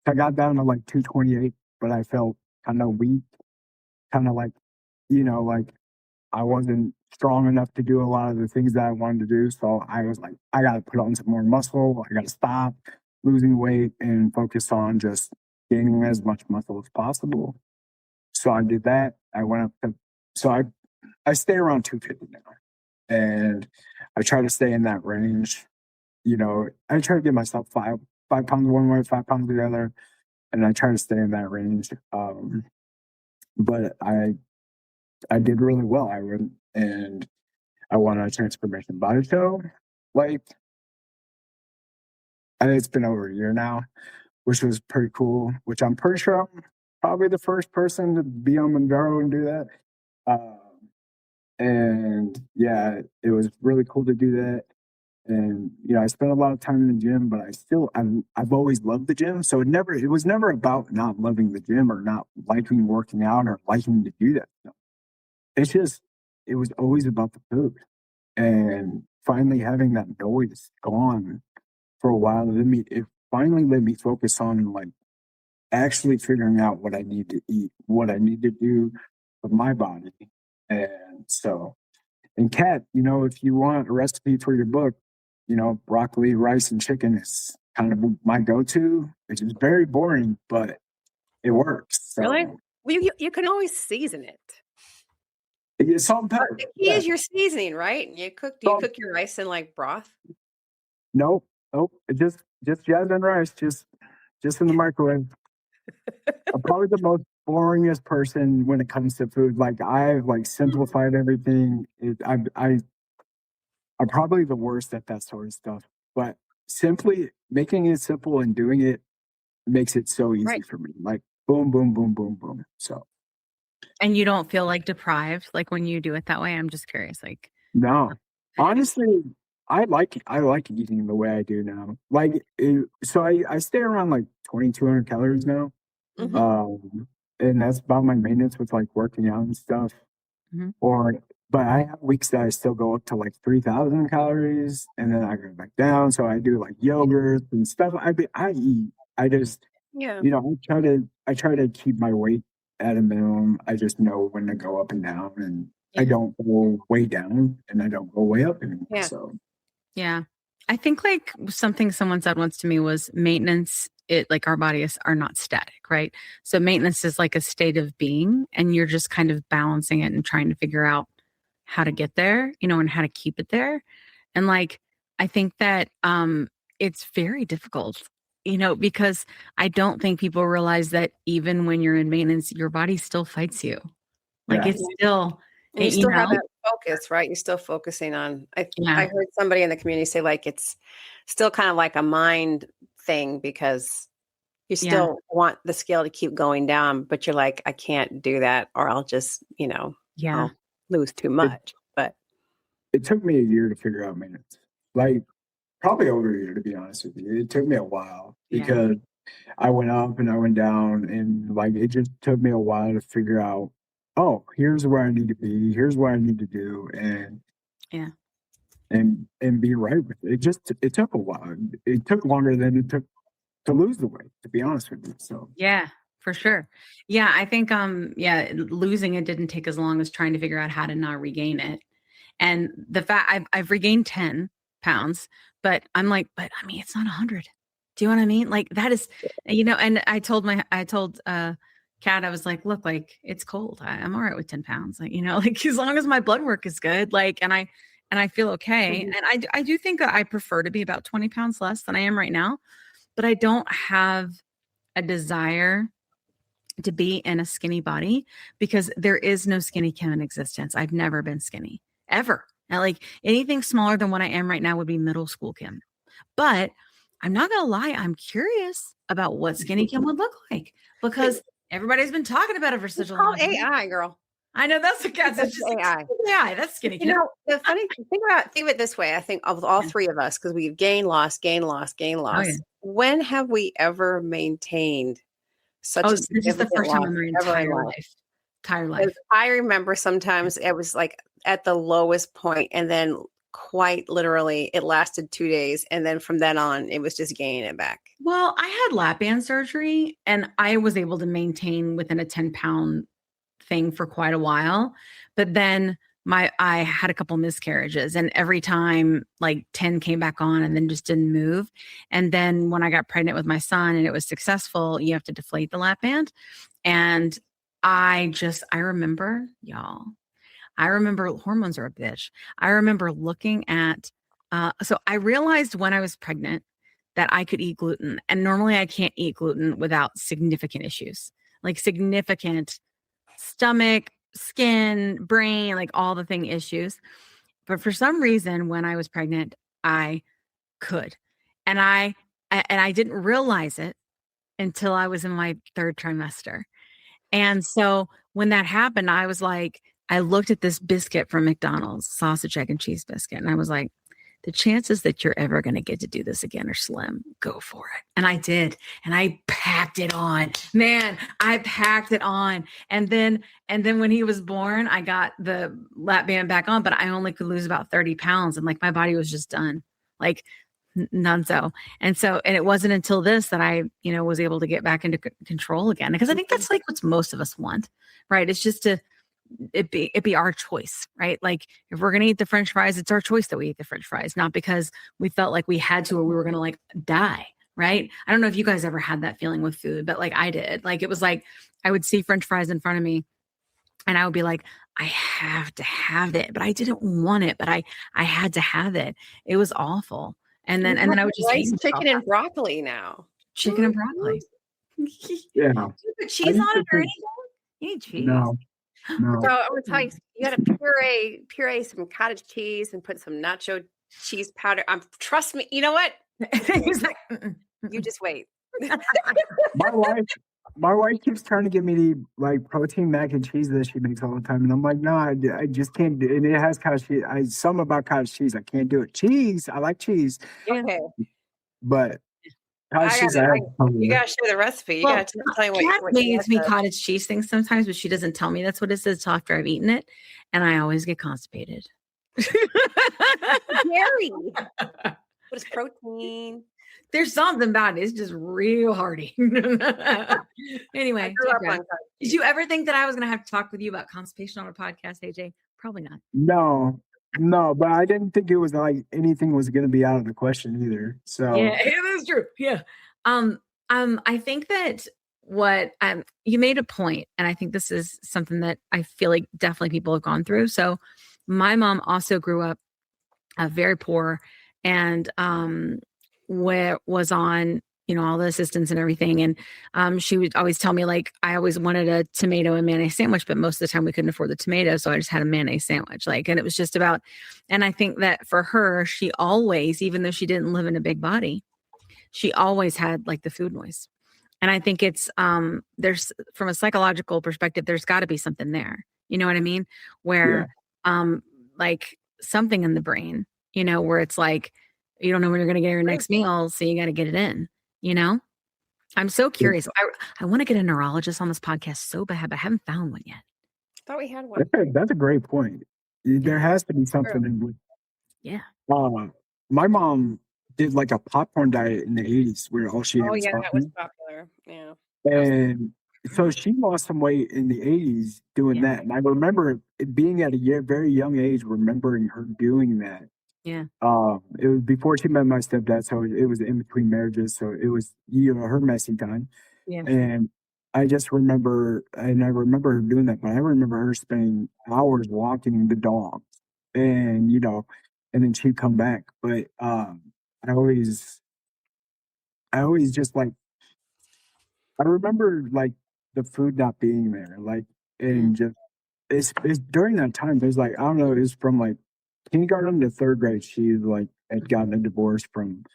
I got down to 228, but I felt kind of weak, kind of like I wasn't strong enough to do a lot of the things that I wanted to do. So I was like, I got to put on some more muscle. I got to stop losing weight and focus on just gaining as much muscle as possible. So I did that. I went up to, so I stay around 250 now. And I try to stay in that range. I try to give myself 5 pounds one way, 5 pounds the other. And I try to stay in that range. But I did really well. I went and I won a transformation body show. And it's been over a year now, which was pretty cool, which I'm pretty sure I'm probably the first person to be on Mounjaro and do that. And yeah, it was really cool to do that. And I spent a lot of time in the gym, but I've always loved the gym. So it was never about not loving the gym or not liking working out or liking to do that stuff. It's just, it was always about the food. And finally having that noise gone for a while, it finally let me focus on like actually figuring out what I need to eat, what I need to do with my body. And so, and Kat, if you want a recipe for your book, broccoli, rice, and chicken is kind of my go-to. Which is very boring, but it works. So. Really? Well, you can always season it. It's salt and pepper. The key is your seasoning, right? Do you cook your rice in like broth? Nope. Just jazz and rice, just in the microwave. I'm probably the most boringest person when it comes to food. Like I've simplified everything. I'm probably the worst at that sort of stuff. But simply making it simple and doing it makes it so easy for me. Like boom, boom, boom, boom, boom. So. And you don't feel like deprived, like when you do it that way? I'm just curious. Like, no, honestly, I like eating the way I do now. So I stay around like 2,200 calories now. Mm-hmm. And that's about my maintenance with like working out and stuff. Mm-hmm. But I have weeks that I still go up to like 3,000 calories and then I go back down. So I do like yogurt and stuff. I eat. I just, I try to keep my weight at a minimum. I just know when to go up and down, and I don't go way down and I don't go way up anymore. Yeah. So, yeah. I think like something someone said once to me was maintenance. Like our bodies are not static, right? So maintenance is like a state of being, and you're just kind of balancing it and trying to figure out how to get there, and how to keep it there. And like, I think that it's very difficult, because I don't think people realize that even when you're in maintenance, your body still fights you. Like it's still, and you still have that focus, right? You're still focusing on, I heard somebody in the community say like, it's still kind of like a mind thing because you still want the scale to keep going down, but you're like, I can't do that or I'll just, I'll lose too much. But it took me a year to figure out maintenance. Like probably over a year, to be honest with you. It took me a while because I went up and I went down, and like it just took me a while to figure out, oh, here's where I need to be, here's what I need to do, and and be right with it. It took a while. It took longer than it took to lose the weight, to be honest with you. So yeah, for sure. Yeah, I think losing it didn't take as long as trying to figure out how to not regain it. And the fact I've regained 10 pounds, but I'm like, but I mean, it's not 100. Do you know what I mean? Like that is, and I told Kat, I was like, look, like it's cold. I'm all right with 10 pounds. Like, like as long as my blood work is good, like, and I feel okay. Mm-hmm. And I do think that I prefer to be about 20 pounds less than I am right now, but I don't have a desire to be in a skinny body because there is no skinny Kim in existence. I've never been skinny ever. And like anything smaller than what I am right now would be middle school Kim. But I'm not going to lie. I'm curious about what skinny Kim would look like because everybody's been talking about it for such a long time. AI, girl. I know that's the cat. That's just AI. AI. That's skinny Kim. The funny thing think of it this way. I think of all three of us, because we've gained, lost, gained, lost, gained, lost. Oh, yeah. When have we ever maintained such a this is the first time in my entire life. I remember sometimes it was like at the lowest point, and then quite literally it lasted 2 days, and then from then on it was just gaining it back. Well, I had lap band surgery and I was able to maintain within a 10-pound thing for quite a while, but then I had a couple miscarriages, and every time like 10 came back on and then just didn't move. And then when I got pregnant with my son and it was successful, you have to deflate the lap band. And I remember, y'all, hormones are a bitch. I remember looking at, so I realized when I was pregnant that I could eat gluten, and normally I can't eat gluten without significant issues, like significant stomach, skin, brain, like all the thing issues. But for some reason, when I was pregnant, I could, and I didn't realize it until I was in my third trimester. And so when that happened, I was like, I looked at this biscuit from McDonald's, sausage, egg, and cheese biscuit, and I was like, the chances that you're ever going to get to do this again are slim. Go for it. And I did. And I packed it on. Man, I packed it on. And then when he was born, I got the lap band back on, but I only could lose about 30 pounds. And like my body was just done. Like none so. And it wasn't until this that I, was able to get back into control again. Because I think that's like what most of us want, right? It's just it be our choice, right? Like if we're going to eat the French fries, it's our choice that we eat the French fries, not because we felt like we had to, or we were going to like die. Right. I don't know if you guys ever had that feeling with food, but like I did. Like it was like, I would see French fries in front of me and I would be like, I have to have it, but I didn't want it, but I had to have it. It was awful. And then I would just rice, chicken and broccoli now. Chicken and broccoli. Yeah. You put cheese on it or anything? You need cheese. No. So I'm gonna tell you, you got to puree some cottage cheese and put some nacho cheese powder. Trust me. You know what? He's like, you just wait. My wife keeps trying to get me to like protein mac and cheese that she makes all the time, and I'm like, no, I just can't do it. And it has cottage cheese. Something about cottage cheese, I can't do it. Cheese, I like cheese. Okay, but cottage cheese, you gotta share the recipe. You gotta tell me what makes me cottage cheese things sometimes, but she doesn't tell me that's what it is until after I've eaten it, and I always get constipated. Dairy. What is protein? There's something about it. It's just real hearty. Anyway, did you ever think that I was going to have to talk with you about constipation on a podcast, AJ? Probably not. No, but I didn't think it was like anything was going to be out of the question either. So yeah, it is true. Yeah. I think that what you made a point, and I think this is something that I feel like definitely people have gone through. So my mom also grew up very poor and was on all the assistance and everything, and she would always tell me like I always wanted a tomato and mayonnaise sandwich, but most of the time we couldn't afford the tomato, so I just had a mayonnaise sandwich. And it was just about, and I think that for her, she always, even though she didn't live in a big body, she always had like the food noise. And I think it's there's, from a psychological perspective, there's got to be something there. You know what I mean? Where like something in the brain, where it's like you don't know when you're going to get your next meal, so you got to get it in. I'm so curious. I want to get a neurologist on this podcast so bad, but I haven't found one yet. I thought we had one. That's a great point. There has to be something in. Yeah. My mom did like a popcorn diet in the 80s where all she ate was that popcorn. was popular. Yeah. And so she lost some weight in the 80s doing that. And I remember it being at a very young age, remembering her doing that. Yeah. It was before she met my stepdad, so it was in between marriages. So it was, her messy time. Yeah. And I just remember, and I remember her doing that, but I remember her spending hours walking the dogs and, and then she'd come back. But, I always just like, I remember like the food not being there, like, and just, it's during that time, there's like, I don't know, it's from like, kindergarten to third grade, she like had gotten a divorce from,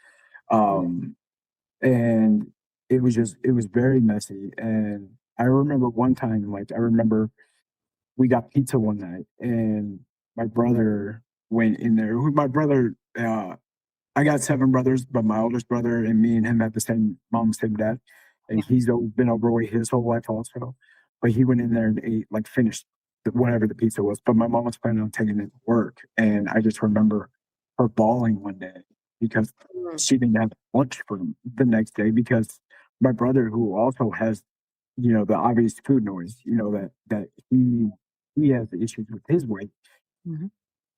and it was very messy. And I remember one time, like I remember we got pizza one night, and my brother went in there. My brother, I got 7 brothers, but my oldest brother and me and him had the same mom, same dad, and he's been overweight his whole life also. But he went in there and ate, like finished whatever the pizza was, but my mom was planning on taking it to work. And I just remember her bawling one day because she didn't have lunch for the next day, because my brother, who also has, the obvious food noise, that he has issues with his weight,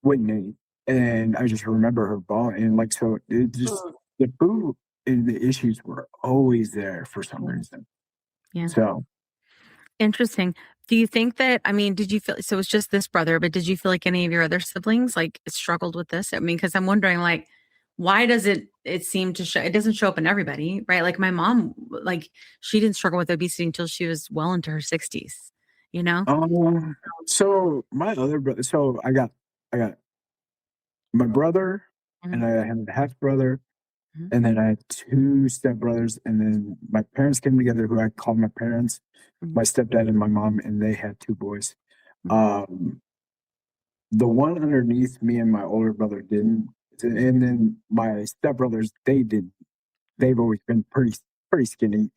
wouldn't eat. And I just remember her bawling. And like, so it just, the food and the issues were always there for some reason. Yeah. So interesting. Do you think that, did you feel, so it's just this brother, but did you feel like any of your other siblings like struggled with this? Because I'm wondering like, why does it seem to show, it doesn't show up in everybody, right? Like my mom, like she didn't struggle with obesity until she was well into her 60s, So my other brother, so I got my brother, and I had a half brother, and then I had 2 stepbrothers, and then my parents came together, who I called my parents, my stepdad and my mom, and they had 2 boys. the one underneath me and my older brother didn't, and then my stepbrothers, they did. They've always been pretty skinny,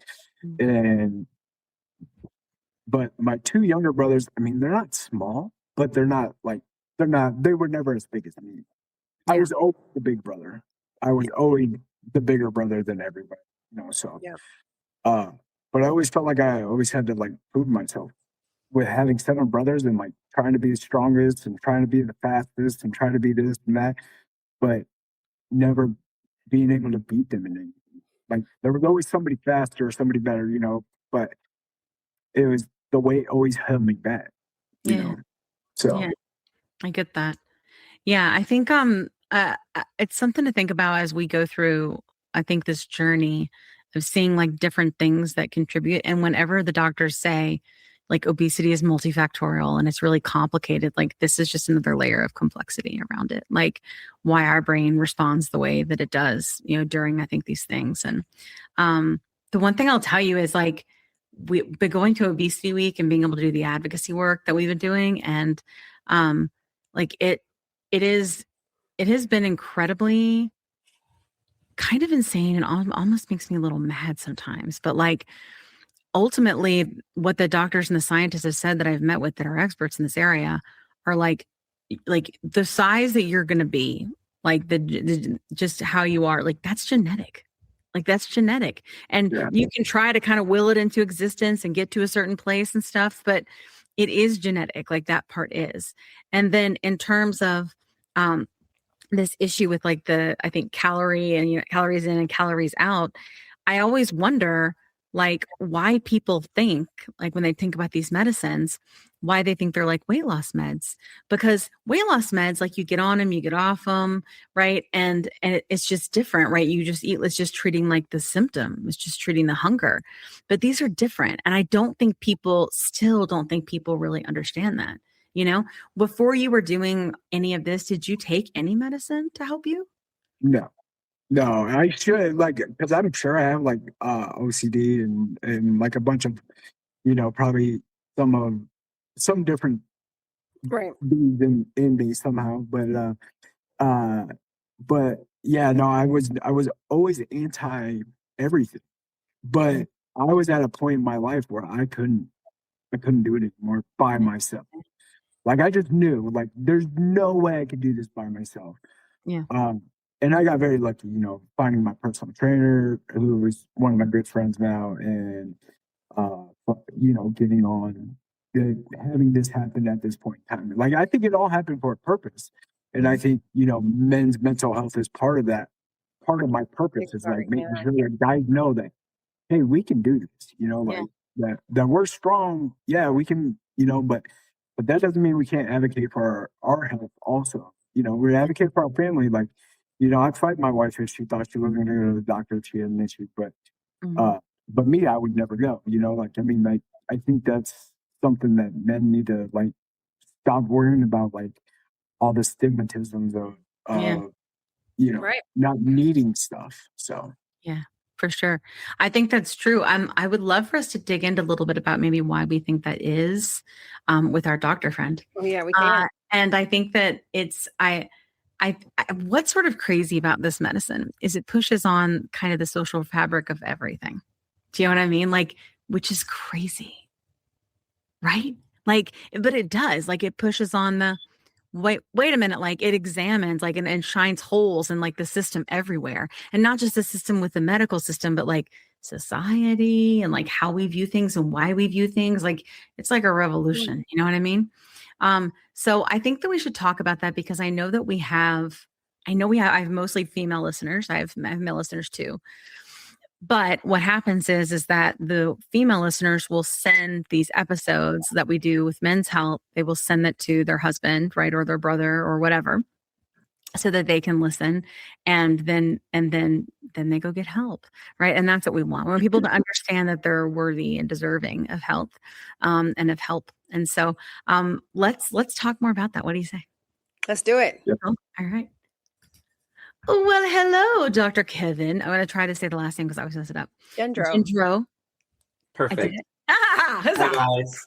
and but my two younger brothers, I mean, they're not small, but they were never as big as me. I was always the big brother. I was always the bigger brother than everybody, so but I always felt like I always had to like prove myself with having 7 brothers and like trying to be the strongest and trying to be the fastest and trying to be this and that, but never being able to beat them in anything. Like there was always somebody faster or somebody better, but it was the weight always held me back, So yeah, I get that. Yeah, I think it's something to think about as we go through, I think, this journey of seeing like different things that contribute. And whenever the doctors say like obesity is multifactorial and it's really complicated, like this is just another layer of complexity around it, like why our brain responds the way that it does, during, I think, these things. And the one thing I'll tell you is like, we've been going to Obesity Week and being able to do the advocacy work that we've been doing. And like it has been incredibly kind of insane and almost makes me a little mad sometimes. But like ultimately what the doctors and the scientists have said that I've met with that are experts in this area are like the size that you're going to be, like the just how you are, like that's genetic. Like that's genetic. And you can try to kind of will it into existence and get to a certain place and stuff, but it is genetic. Like that part is. And then in terms of this issue with like I think calorie and calories in and calories out, I always wonder like why people think, like when they think about these medicines, why they think they're like weight loss meds. Because weight loss meds, like you get on them, you get off them, right? And it's just different, right? You just eat, it's just treating like the symptom, it's just treating the hunger. But these are different. And I still don't think people really understand that. Before you were doing any of this, did you take any medicine to help you? No, I should, like, because I'm sure I have like OCD and like a bunch of, probably some different things in me somehow. But yeah, no, I was always anti everything. But I was at a point in my life where I couldn't do it anymore by myself. Like I just knew, like, there's no way I could do this by myself. Yeah. And I got very lucky, finding my personal trainer, who is one of my good friends now, and getting on, having this happen at this point in time. Like I think it all happened for a purpose, and I think men's mental health is part of that. Part of my purpose is like making sure that guys know that, hey, we can do this. That we're strong. Yeah, we can. But that doesn't mean we can't advocate for our health also. We advocate for our family. Like, I'd fight my wife if she thought she wasn't going to go to the doctor if she had an issue. But me, I would never go. I think that's something that men need to like stop worrying about, like all the stigmatisms of not needing stuff. So yeah. For sure. I think that's true. I would love for us to dig into a little bit about maybe why we think that is with our doctor friend. Oh, yeah, we can. And I think that what's sort of crazy about this medicine is it pushes on kind of the social fabric of everything. Do you know what I mean? Like, which is crazy, right? Like, but it does, like it pushes on the, wait a minute, like it examines like and shines holes in like the system everywhere, and not just the system with the medical system, but like society and like how we view things and why we view things. Like it's like a revolution, you know what I mean? So I think that we should talk about that, because I know I have mostly female listeners. I have male listeners too. But what happens is that the female listeners will send these episodes that we do with men's health. They will send that to their husband, right, or their brother or whatever, so that they can listen, and then they go get help, right? And that's what we want. We want people to understand that they're worthy and deserving of health, and of help. And so, let's talk more about that. What do you say? Let's do it. Yep. All right. Well, hello, Dr. Kevin. I'm going to try to say the last name because I always mess it up. Gendro. Gendro. Perfect. Ah, Hi, guys.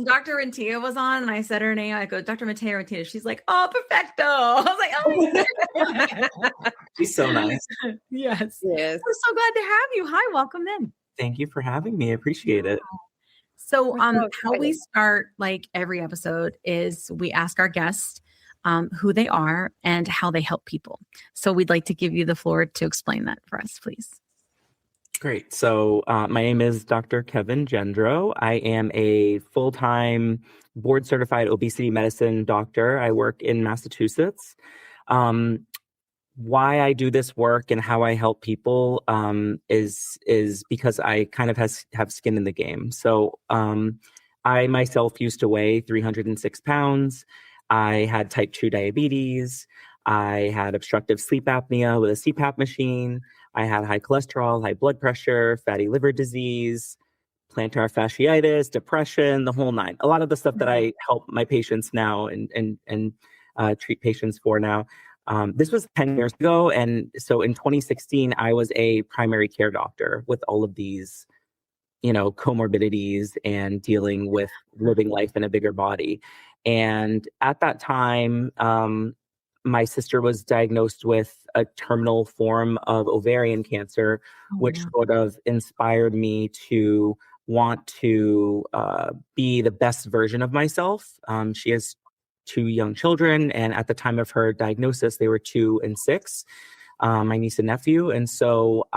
Dr. Rentia was on and I said her name. I go, Dr. Matea Rentia. She's like, oh, perfecto. I was like, oh, she's so nice. Yes. Yes. We're so glad to have you. Hi, welcome in. Thank you for having me. I appreciate it. So how we start like every episode is we ask our guests who they are and how they help people. So we'd like to give you the floor to explain that for us, please. Great. So my name is Dr. Kevin Gendro. I am a full-time board-certified obesity medicine doctor. I work in Massachusetts. Why I do this work and how I help people is because I kind of have skin in the game. So I myself used to weigh 306 pounds. I had type 2 diabetes. I had obstructive sleep apnea with a CPAP machine. I had high cholesterol, high blood pressure, fatty liver disease, plantar fasciitis, depression, the whole nine. A lot of the stuff that I help my patients now and treat patients for now. This was 10 years ago. And so in 2016, I was a primary care doctor with all of these, comorbidities and dealing with living life in a bigger body. And at that time, my sister was diagnosed with a terminal form of ovarian cancer, which sort of inspired me to want to be the best version of myself. She has 2 young children, and at the time of her diagnosis, they were 2 and 6, my niece and nephew. And so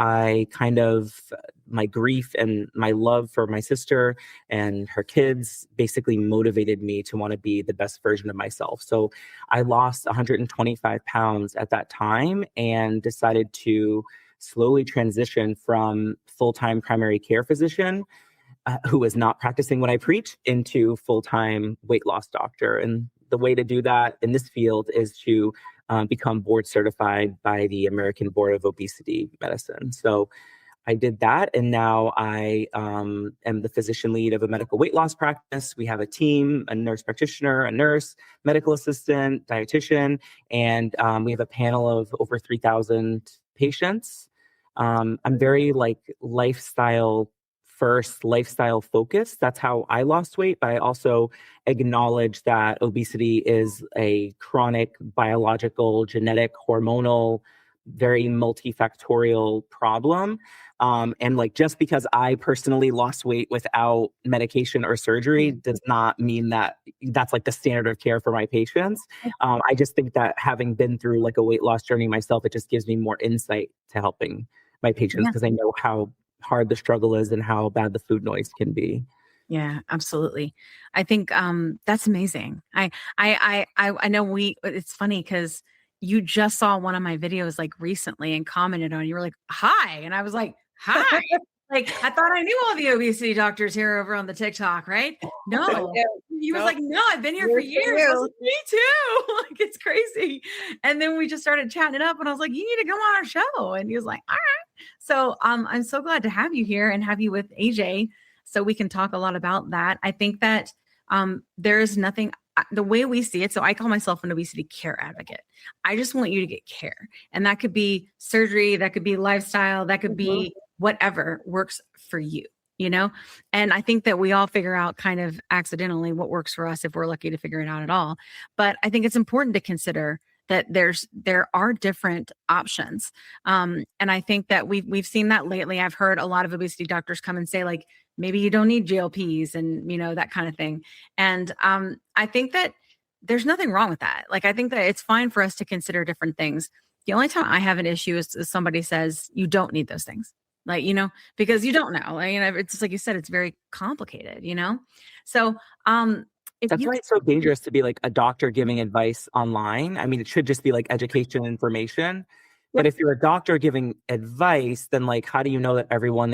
my grief and my love for my sister and her kids basically motivated me to want to be the best version of myself. So I lost 125 pounds at that time and decided to slowly transition from full-time primary care physician who was not practicing what I preach into full-time weight loss doctor. And the way to do that in this field is to become board certified by the American Board of Obesity Medicine. So I did that, and now I am the physician lead of a medical weight loss practice. We have a team, a nurse practitioner, a nurse, medical assistant, dietitian, and we have a panel of over 3,000 patients. I'm very lifestyle focused. That's how I lost weight, but I also acknowledge that obesity is a chronic biological, genetic, hormonal, very multifactorial problem. And just because I personally lost weight without medication or surgery does not mean that that's the standard of care for my patients. I just think that having been through a weight loss journey myself, it just gives me more insight to helping my patients because I know how hard the struggle is and how bad the food noise can be. Yeah, absolutely. I think that's amazing. I know it's funny because you just saw one of my videos recently and commented on it. You were like, hi. And I was like, hi. I thought I knew all the obesity doctors here over on the TikTok, right? No. He was like, no, I've been here for years. I was like, me too. It's crazy. And then we just started chatting it up and I was like, you need to come on our show. And he was like, all right. So I'm so glad to have you here and have you with AJ so we can talk a lot about that. I think that there is nothing, the way we see it. So I call myself an obesity care advocate. I just want you to get care. And that could be surgery, that could be lifestyle, that could be whatever works for you, And I think that we all figure out kind of accidentally what works for us if we're lucky to figure it out at all. But I think it's important to consider that there are different options. And I think that we've seen that lately. I've heard a lot of obesity doctors come and say maybe you don't need GLPs and, that kind of thing. And I think that there's nothing wrong with that. I think that it's fine for us to consider different things. The only time I have an issue is somebody says you don't need those things. Because you don't know, it's just like you said, it's very complicated, So, that's why it's so dangerous to be a doctor giving advice online. I mean, it should just be education and information. But if you're a doctor giving advice, then how do you know that everyone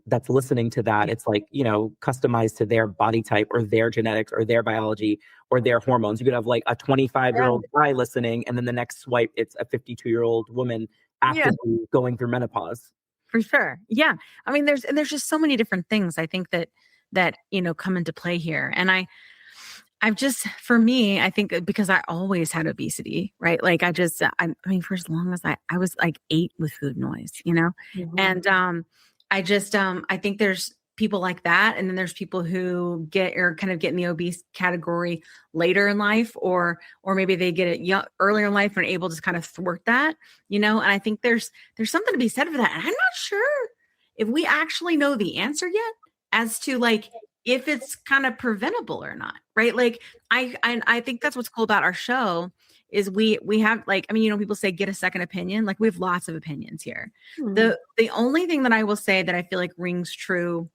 that's listening to that, it's customized to their body type or their genetics or their biology or their hormones? You could have a 25-year-old guy listening, and then the next swipe, it's a 52-year-old woman actively going through menopause. For sure. Yeah. I mean, there's just so many different things I think that come into play here. And for me, I think because I always had obesity, right? I mean, for as long as I was 8 with food noise, And I think people like that. And then there's people who get in the obese category later in life, or maybe they get it earlier in life and are able to kind of thwart that, and I think there's something to be said for that. And I'm not sure if we actually know the answer yet as to like, if it's kind of preventable or not. Right. Like I think that's what's cool about our show is we have like, I mean, people say get a second opinion. Like we have lots of opinions here. Mm-hmm. The only thing that I will say that I feel like rings true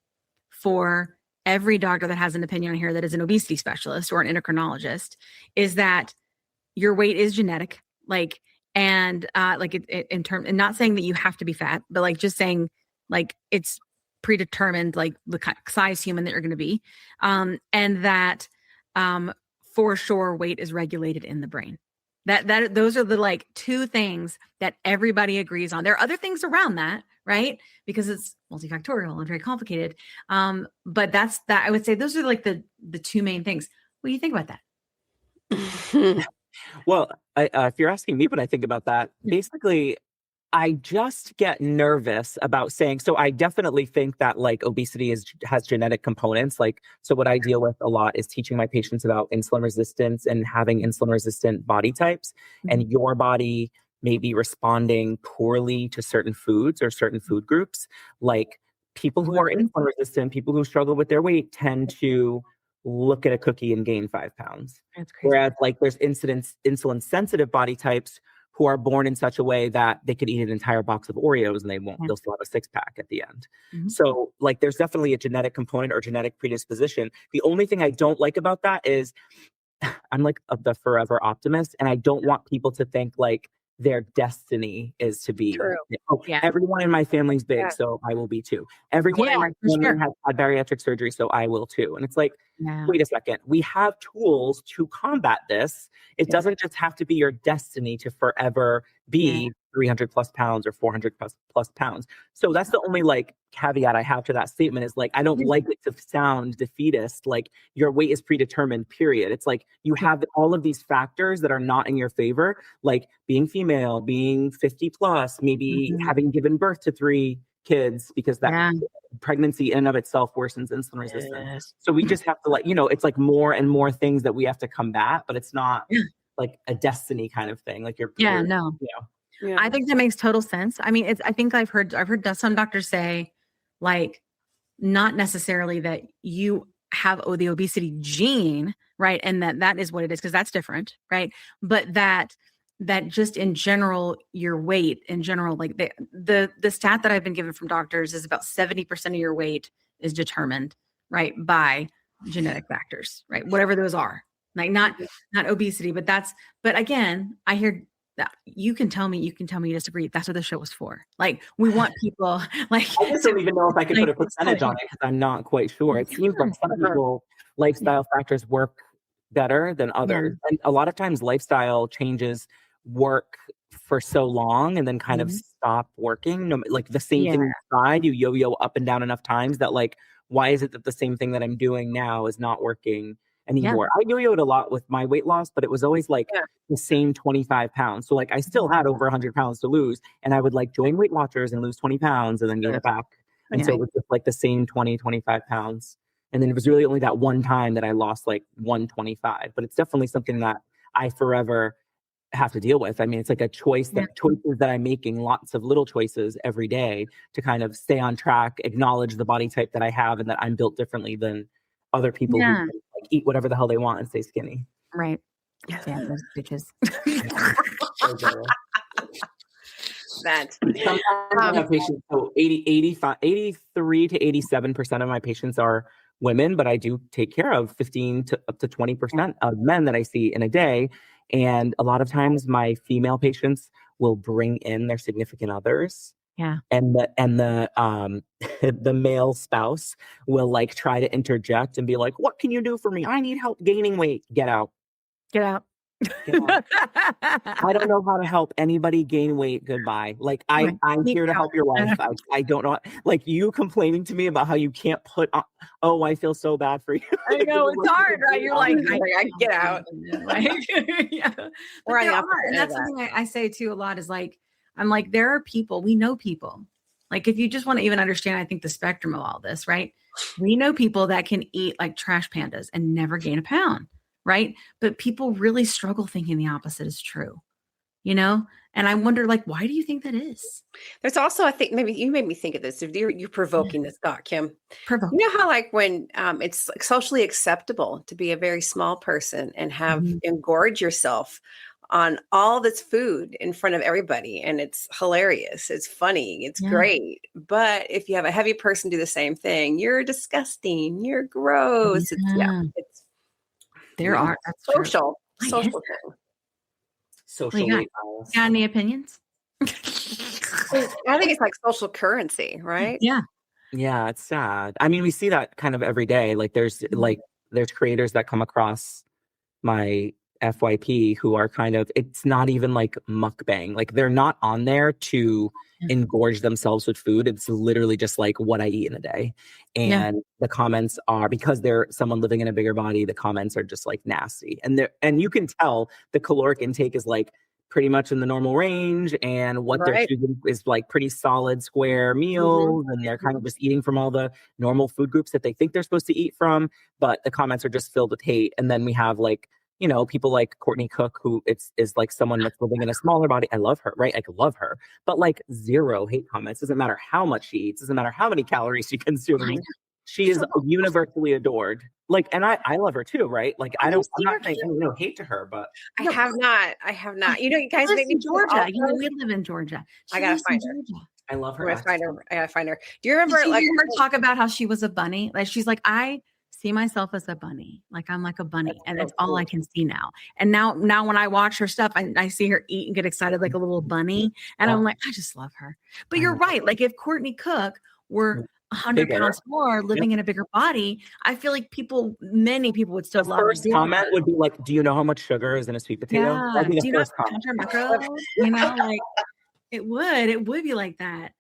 for every doctor that has an opinion on here that is an obesity specialist or an endocrinologist is that your weight is genetic. Like, and like it in terms, and not saying that you have to be fat, but like just saying like it's predetermined, like the size human that you're going to be. And that for sure weight is regulated in the brain. Those are the like two things that everybody agrees on. There are other things around that, right? Because it's multifactorial and very complicated. But that's that. I would say those are like the two main things. What do you think about that? Well, if you're asking me what I think about that, basically, I just get nervous about saying, so I definitely think that like obesity has genetic components. Like, so what I deal with a lot is teaching my patients about insulin resistance and having insulin resistant body types, and your body may be responding poorly to certain foods or certain food groups. Like people who are insulin resistant, people who struggle with their weight tend to look at a cookie and gain 5 pounds. That's crazy. Whereas like there's insulin sensitive body types who are born in such a way that they could eat an entire box of Oreos and they'll still have a 6-pack at the end. Mm-hmm. So like there's definitely a genetic component or genetic predisposition. The only thing I don't like about that is I'm like the forever optimist, and I don't want people to think like their destiny is to be, everyone in my family's big, so I will be too. Everyone in my family has had bariatric surgery, so I will too. And it's like, wait a second, we have tools to combat this. It doesn't just have to be your destiny to forever be 300 plus pounds or 400 plus pounds. So that's the only like caveat I have to that statement is like, I don't like it to sound defeatist. Like your weight is predetermined, period. It's like you have all of these factors that are not in your favor, like being female, being 50 plus, maybe having given birth to 3 kids, because that pregnancy in and of itself worsens insulin resistance. So we just have to like, it's like more and more things that we have to combat, but it's not like a destiny kind of thing. Like I think that makes total sense. I mean, I think I've heard some doctors say like, not necessarily that you have the obesity gene, right? And that is what it is, because that's different, right? But that just in general, your weight in general, like the stat that I've been given from doctors is about 70% of your weight is determined, right, by genetic factors, right? Whatever those are, like not obesity, but again, I hear that you can tell me you disagree. That's what the show was for. Like we want people like, I just don't even know if I could put a percentage on it because I'm not quite sure. It seems like some people lifestyle factors work better than others. And a lot of times lifestyle changes work for so long and then kind of stop working. Like the same thing inside, you yo-yo up and down enough times that like, why is it that the same thing that I'm doing now is not working anymore? I yo-yoed a lot with my weight loss, but it was always like the same 25 pounds. So like I still had over 100 pounds to lose, and I would like join Weight Watchers and lose 20 pounds and then gain it back. And so it was just like the same 25 pounds. And then it was really only that one time that I lost like 125, but it's definitely something that I forever have to deal with. I mean, it's like a choice choices that I'm making, lots of little choices every day to kind of stay on track, acknowledge the body type that I have and that I'm built differently than other people who can, like, eat whatever the hell they want and stay skinny. Right. Yeah, those bitches. That's sometimes I have patients, so 83 to 87% of my patients are women, but I do take care of 15 to up to 20% of men that I see in a day. And a lot of times my female patients will bring in their significant others. Yeah. And the male spouse will like try to interject and be like, what can you do for me? I need help gaining weight. Get out. Get out. I don't know how to help anybody gain weight. Goodbye. Like I'm here to help your wife. I don't know. Like you complaining to me about how you can't put on. Oh, I feel so bad for you. I know it's hard, right? You're like, I get out. Like, and that's something I say too a lot is like, I'm like, there are people, we know people Like if you just want to even understand, I think the spectrum of all this, right? We know people that can eat like trash pandas and never gain a pound, right? But people really struggle thinking the opposite is true, you know? And I wonder, like, why do you think that is? There's also, I think maybe you made me think of this. If you're provoking this thought, Kim. Provoking. You know how like when it's like socially acceptable to be a very small person and have engorge yourself on all this food in front of everybody, and it's hilarious, it's funny, it's great. But if you have a heavy person do the same thing, you're disgusting, you're gross. It's that's social thing. Social got any opinions? I think it's like social currency, right? Yeah, it's sad. I mean, we see that kind of every day. Like there's creators that come across my FYP who are kind of, it's not even like mukbang. Like they're not on there to engorge themselves with food. It's literally just like what I eat in a day. And the comments are, because they're someone living in a bigger body, the comments are just like nasty. And you can tell the caloric intake is like pretty much in the normal range, and what they're choosing is like pretty solid square meals, and they're kind of just eating from all the normal food groups that they think they're supposed to eat from, but the comments are just filled with hate. And then we have like, you know, people like Courtney Cook, who is like someone that's living in a smaller body. I love her, right? I love her, but like zero hate comments. Doesn't matter how much she eats, doesn't matter how many calories she consumes. She is universally adored. Like, and I love her too, right? Like, I'm not saying no hate to her, but I have not. You know, you guys make me Georgia. You know, we live in Georgia. I gotta find her. I love her. I gotta find her. Do you remember? Did you hear her talk about how she was a bunny? Like, she's like, I see myself as a bunny. Like I'm like a bunny, and that's all I can see now. And now when I watch her stuff, I see her eat and get excited like a little bunny, and I'm like, I just love her. But you're right. Like if Courtney Cook were 100 pounds more, living in a bigger body, I feel like many people would still love her. The first comment would be like, do you know how much sugar is in a sweet potato? Yeah. Do you know macros? You know, like it would be like that.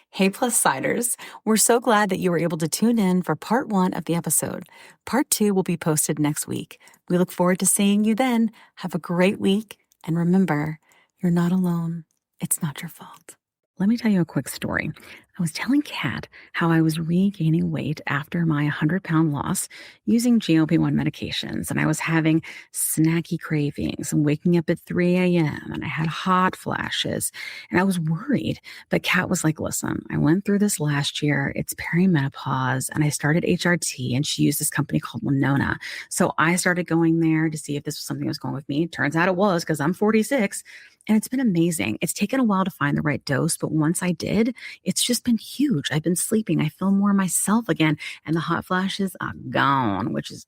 Hey, Plus Siders, we're so glad that you were able to tune in for part 1 of the episode. Part 2 will be posted next week. We look forward to seeing you then. Have a great week. And remember, you're not alone. It's not your fault. Let me tell you a quick story. I was telling Kat how I was regaining weight after my 100-pound loss using GLP-1 medications, and I was having snacky cravings and waking up at 3 a.m. and I had hot flashes, and I was worried. But Kat was like, listen, I went through this last year. It's perimenopause, and I started HRT, and she used this company called Winona. So I started going there to see if this was something that was going with me. Turns out it was, because I'm 46. And it's been amazing. It's taken a while to find the right dose, but once I did, it's just been huge. I've been sleeping. I feel more myself again. And the hot flashes are gone, which is,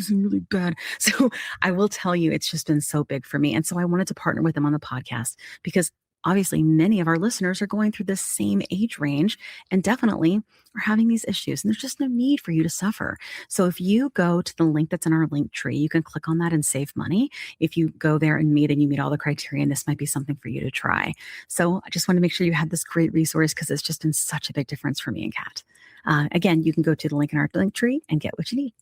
really bad. So I will tell you, it's just been so big for me. And so I wanted to partner with them on the podcast because obviously many of our listeners are going through the same age range and definitely are having these issues. And there's just no need for you to suffer. So if you go to the link that's in our link tree, you can click on that and save money. If you go there and you meet all the criteria, this might be something for you to try. So I just want to make sure you had this great resource because it's just been such a big difference for me and Kat. Again, you can go to the link in our link tree and get what you need.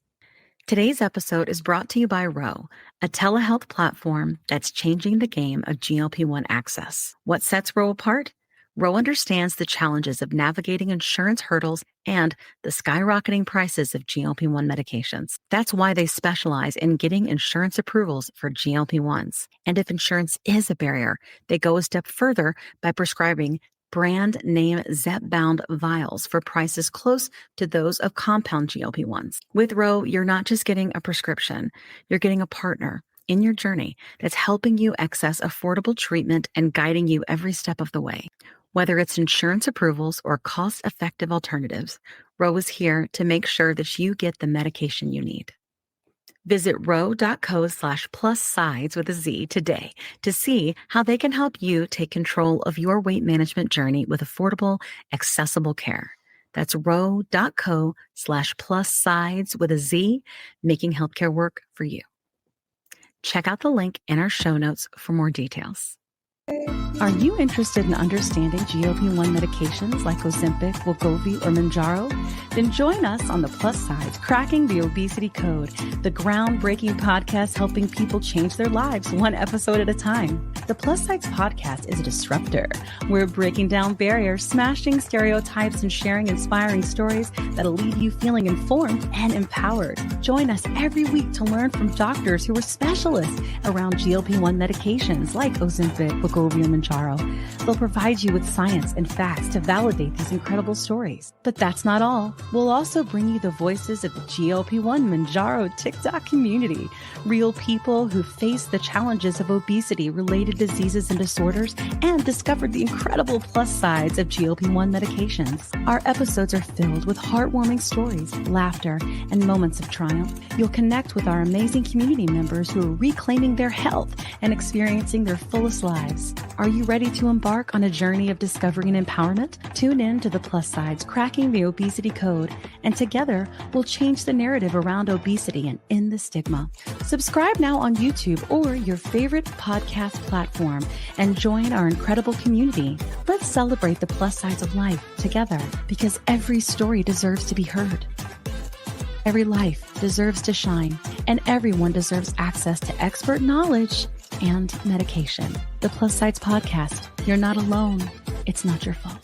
Today's episode is brought to you by Ro, a telehealth platform that's changing the game of GLP-1 access. What sets Ro apart? Ro understands the challenges of navigating insurance hurdles and the skyrocketing prices of GLP-1 medications. That's why they specialize in getting insurance approvals for GLP-1s. And if insurance is a barrier, they go a step further by prescribing brand name zepbound vials for prices close to those of compound GLP-1s. With Ro, you're not just getting a prescription, you're getting a partner in your journey that's helping you access affordable treatment and guiding you every step of the way. Whether it's insurance approvals or cost-effective alternatives, Ro is here to make sure that you get the medication you need. Visit ro.co/plussides with a Z today to see how they can help you take control of your weight management journey with affordable, accessible care. That's ro.co/plussides with a Z, making healthcare work for you. Check out the link in our show notes for more details. Are you interested in understanding GLP-1 medications like Ozempic, Wegovy, or Mounjaro? Then join us on the Plus Sides, Cracking the Obesity Code, the groundbreaking podcast helping people change their lives one episode at a time. The Plus Sides Podcast is a disruptor. We're breaking down barriers, smashing stereotypes, and sharing inspiring stories that'll leave you feeling informed and empowered. Join us every week to learn from doctors who are specialists around GLP-1 medications like Ozempic, wegovy, and Mounjaro. They'll provide you with science and facts to validate these incredible stories. But that's not all. We'll also bring you the voices of the GLP-1 Mounjaro TikTok community, real people who face the challenges of obesity-related diseases and disorders and discovered the incredible plus sides of GLP-1 medications. Our episodes are filled with heartwarming stories, laughter, and moments of triumph. You'll connect with our amazing community members who are reclaiming their health and experiencing their fullest lives. Are you ready to embark on a journey of discovery and empowerment? Tune in to the Plus Sides, Cracking the Obesity Code, and together we'll change the narrative around obesity and end the stigma. Subscribe now on YouTube or your favorite podcast platform and join our incredible community. Let's celebrate the plus sides of life together, because every story deserves to be heard. Every life deserves to shine, and everyone deserves access to expert knowledge and medication. The Plus Sides Podcast. You're not alone. It's not your fault.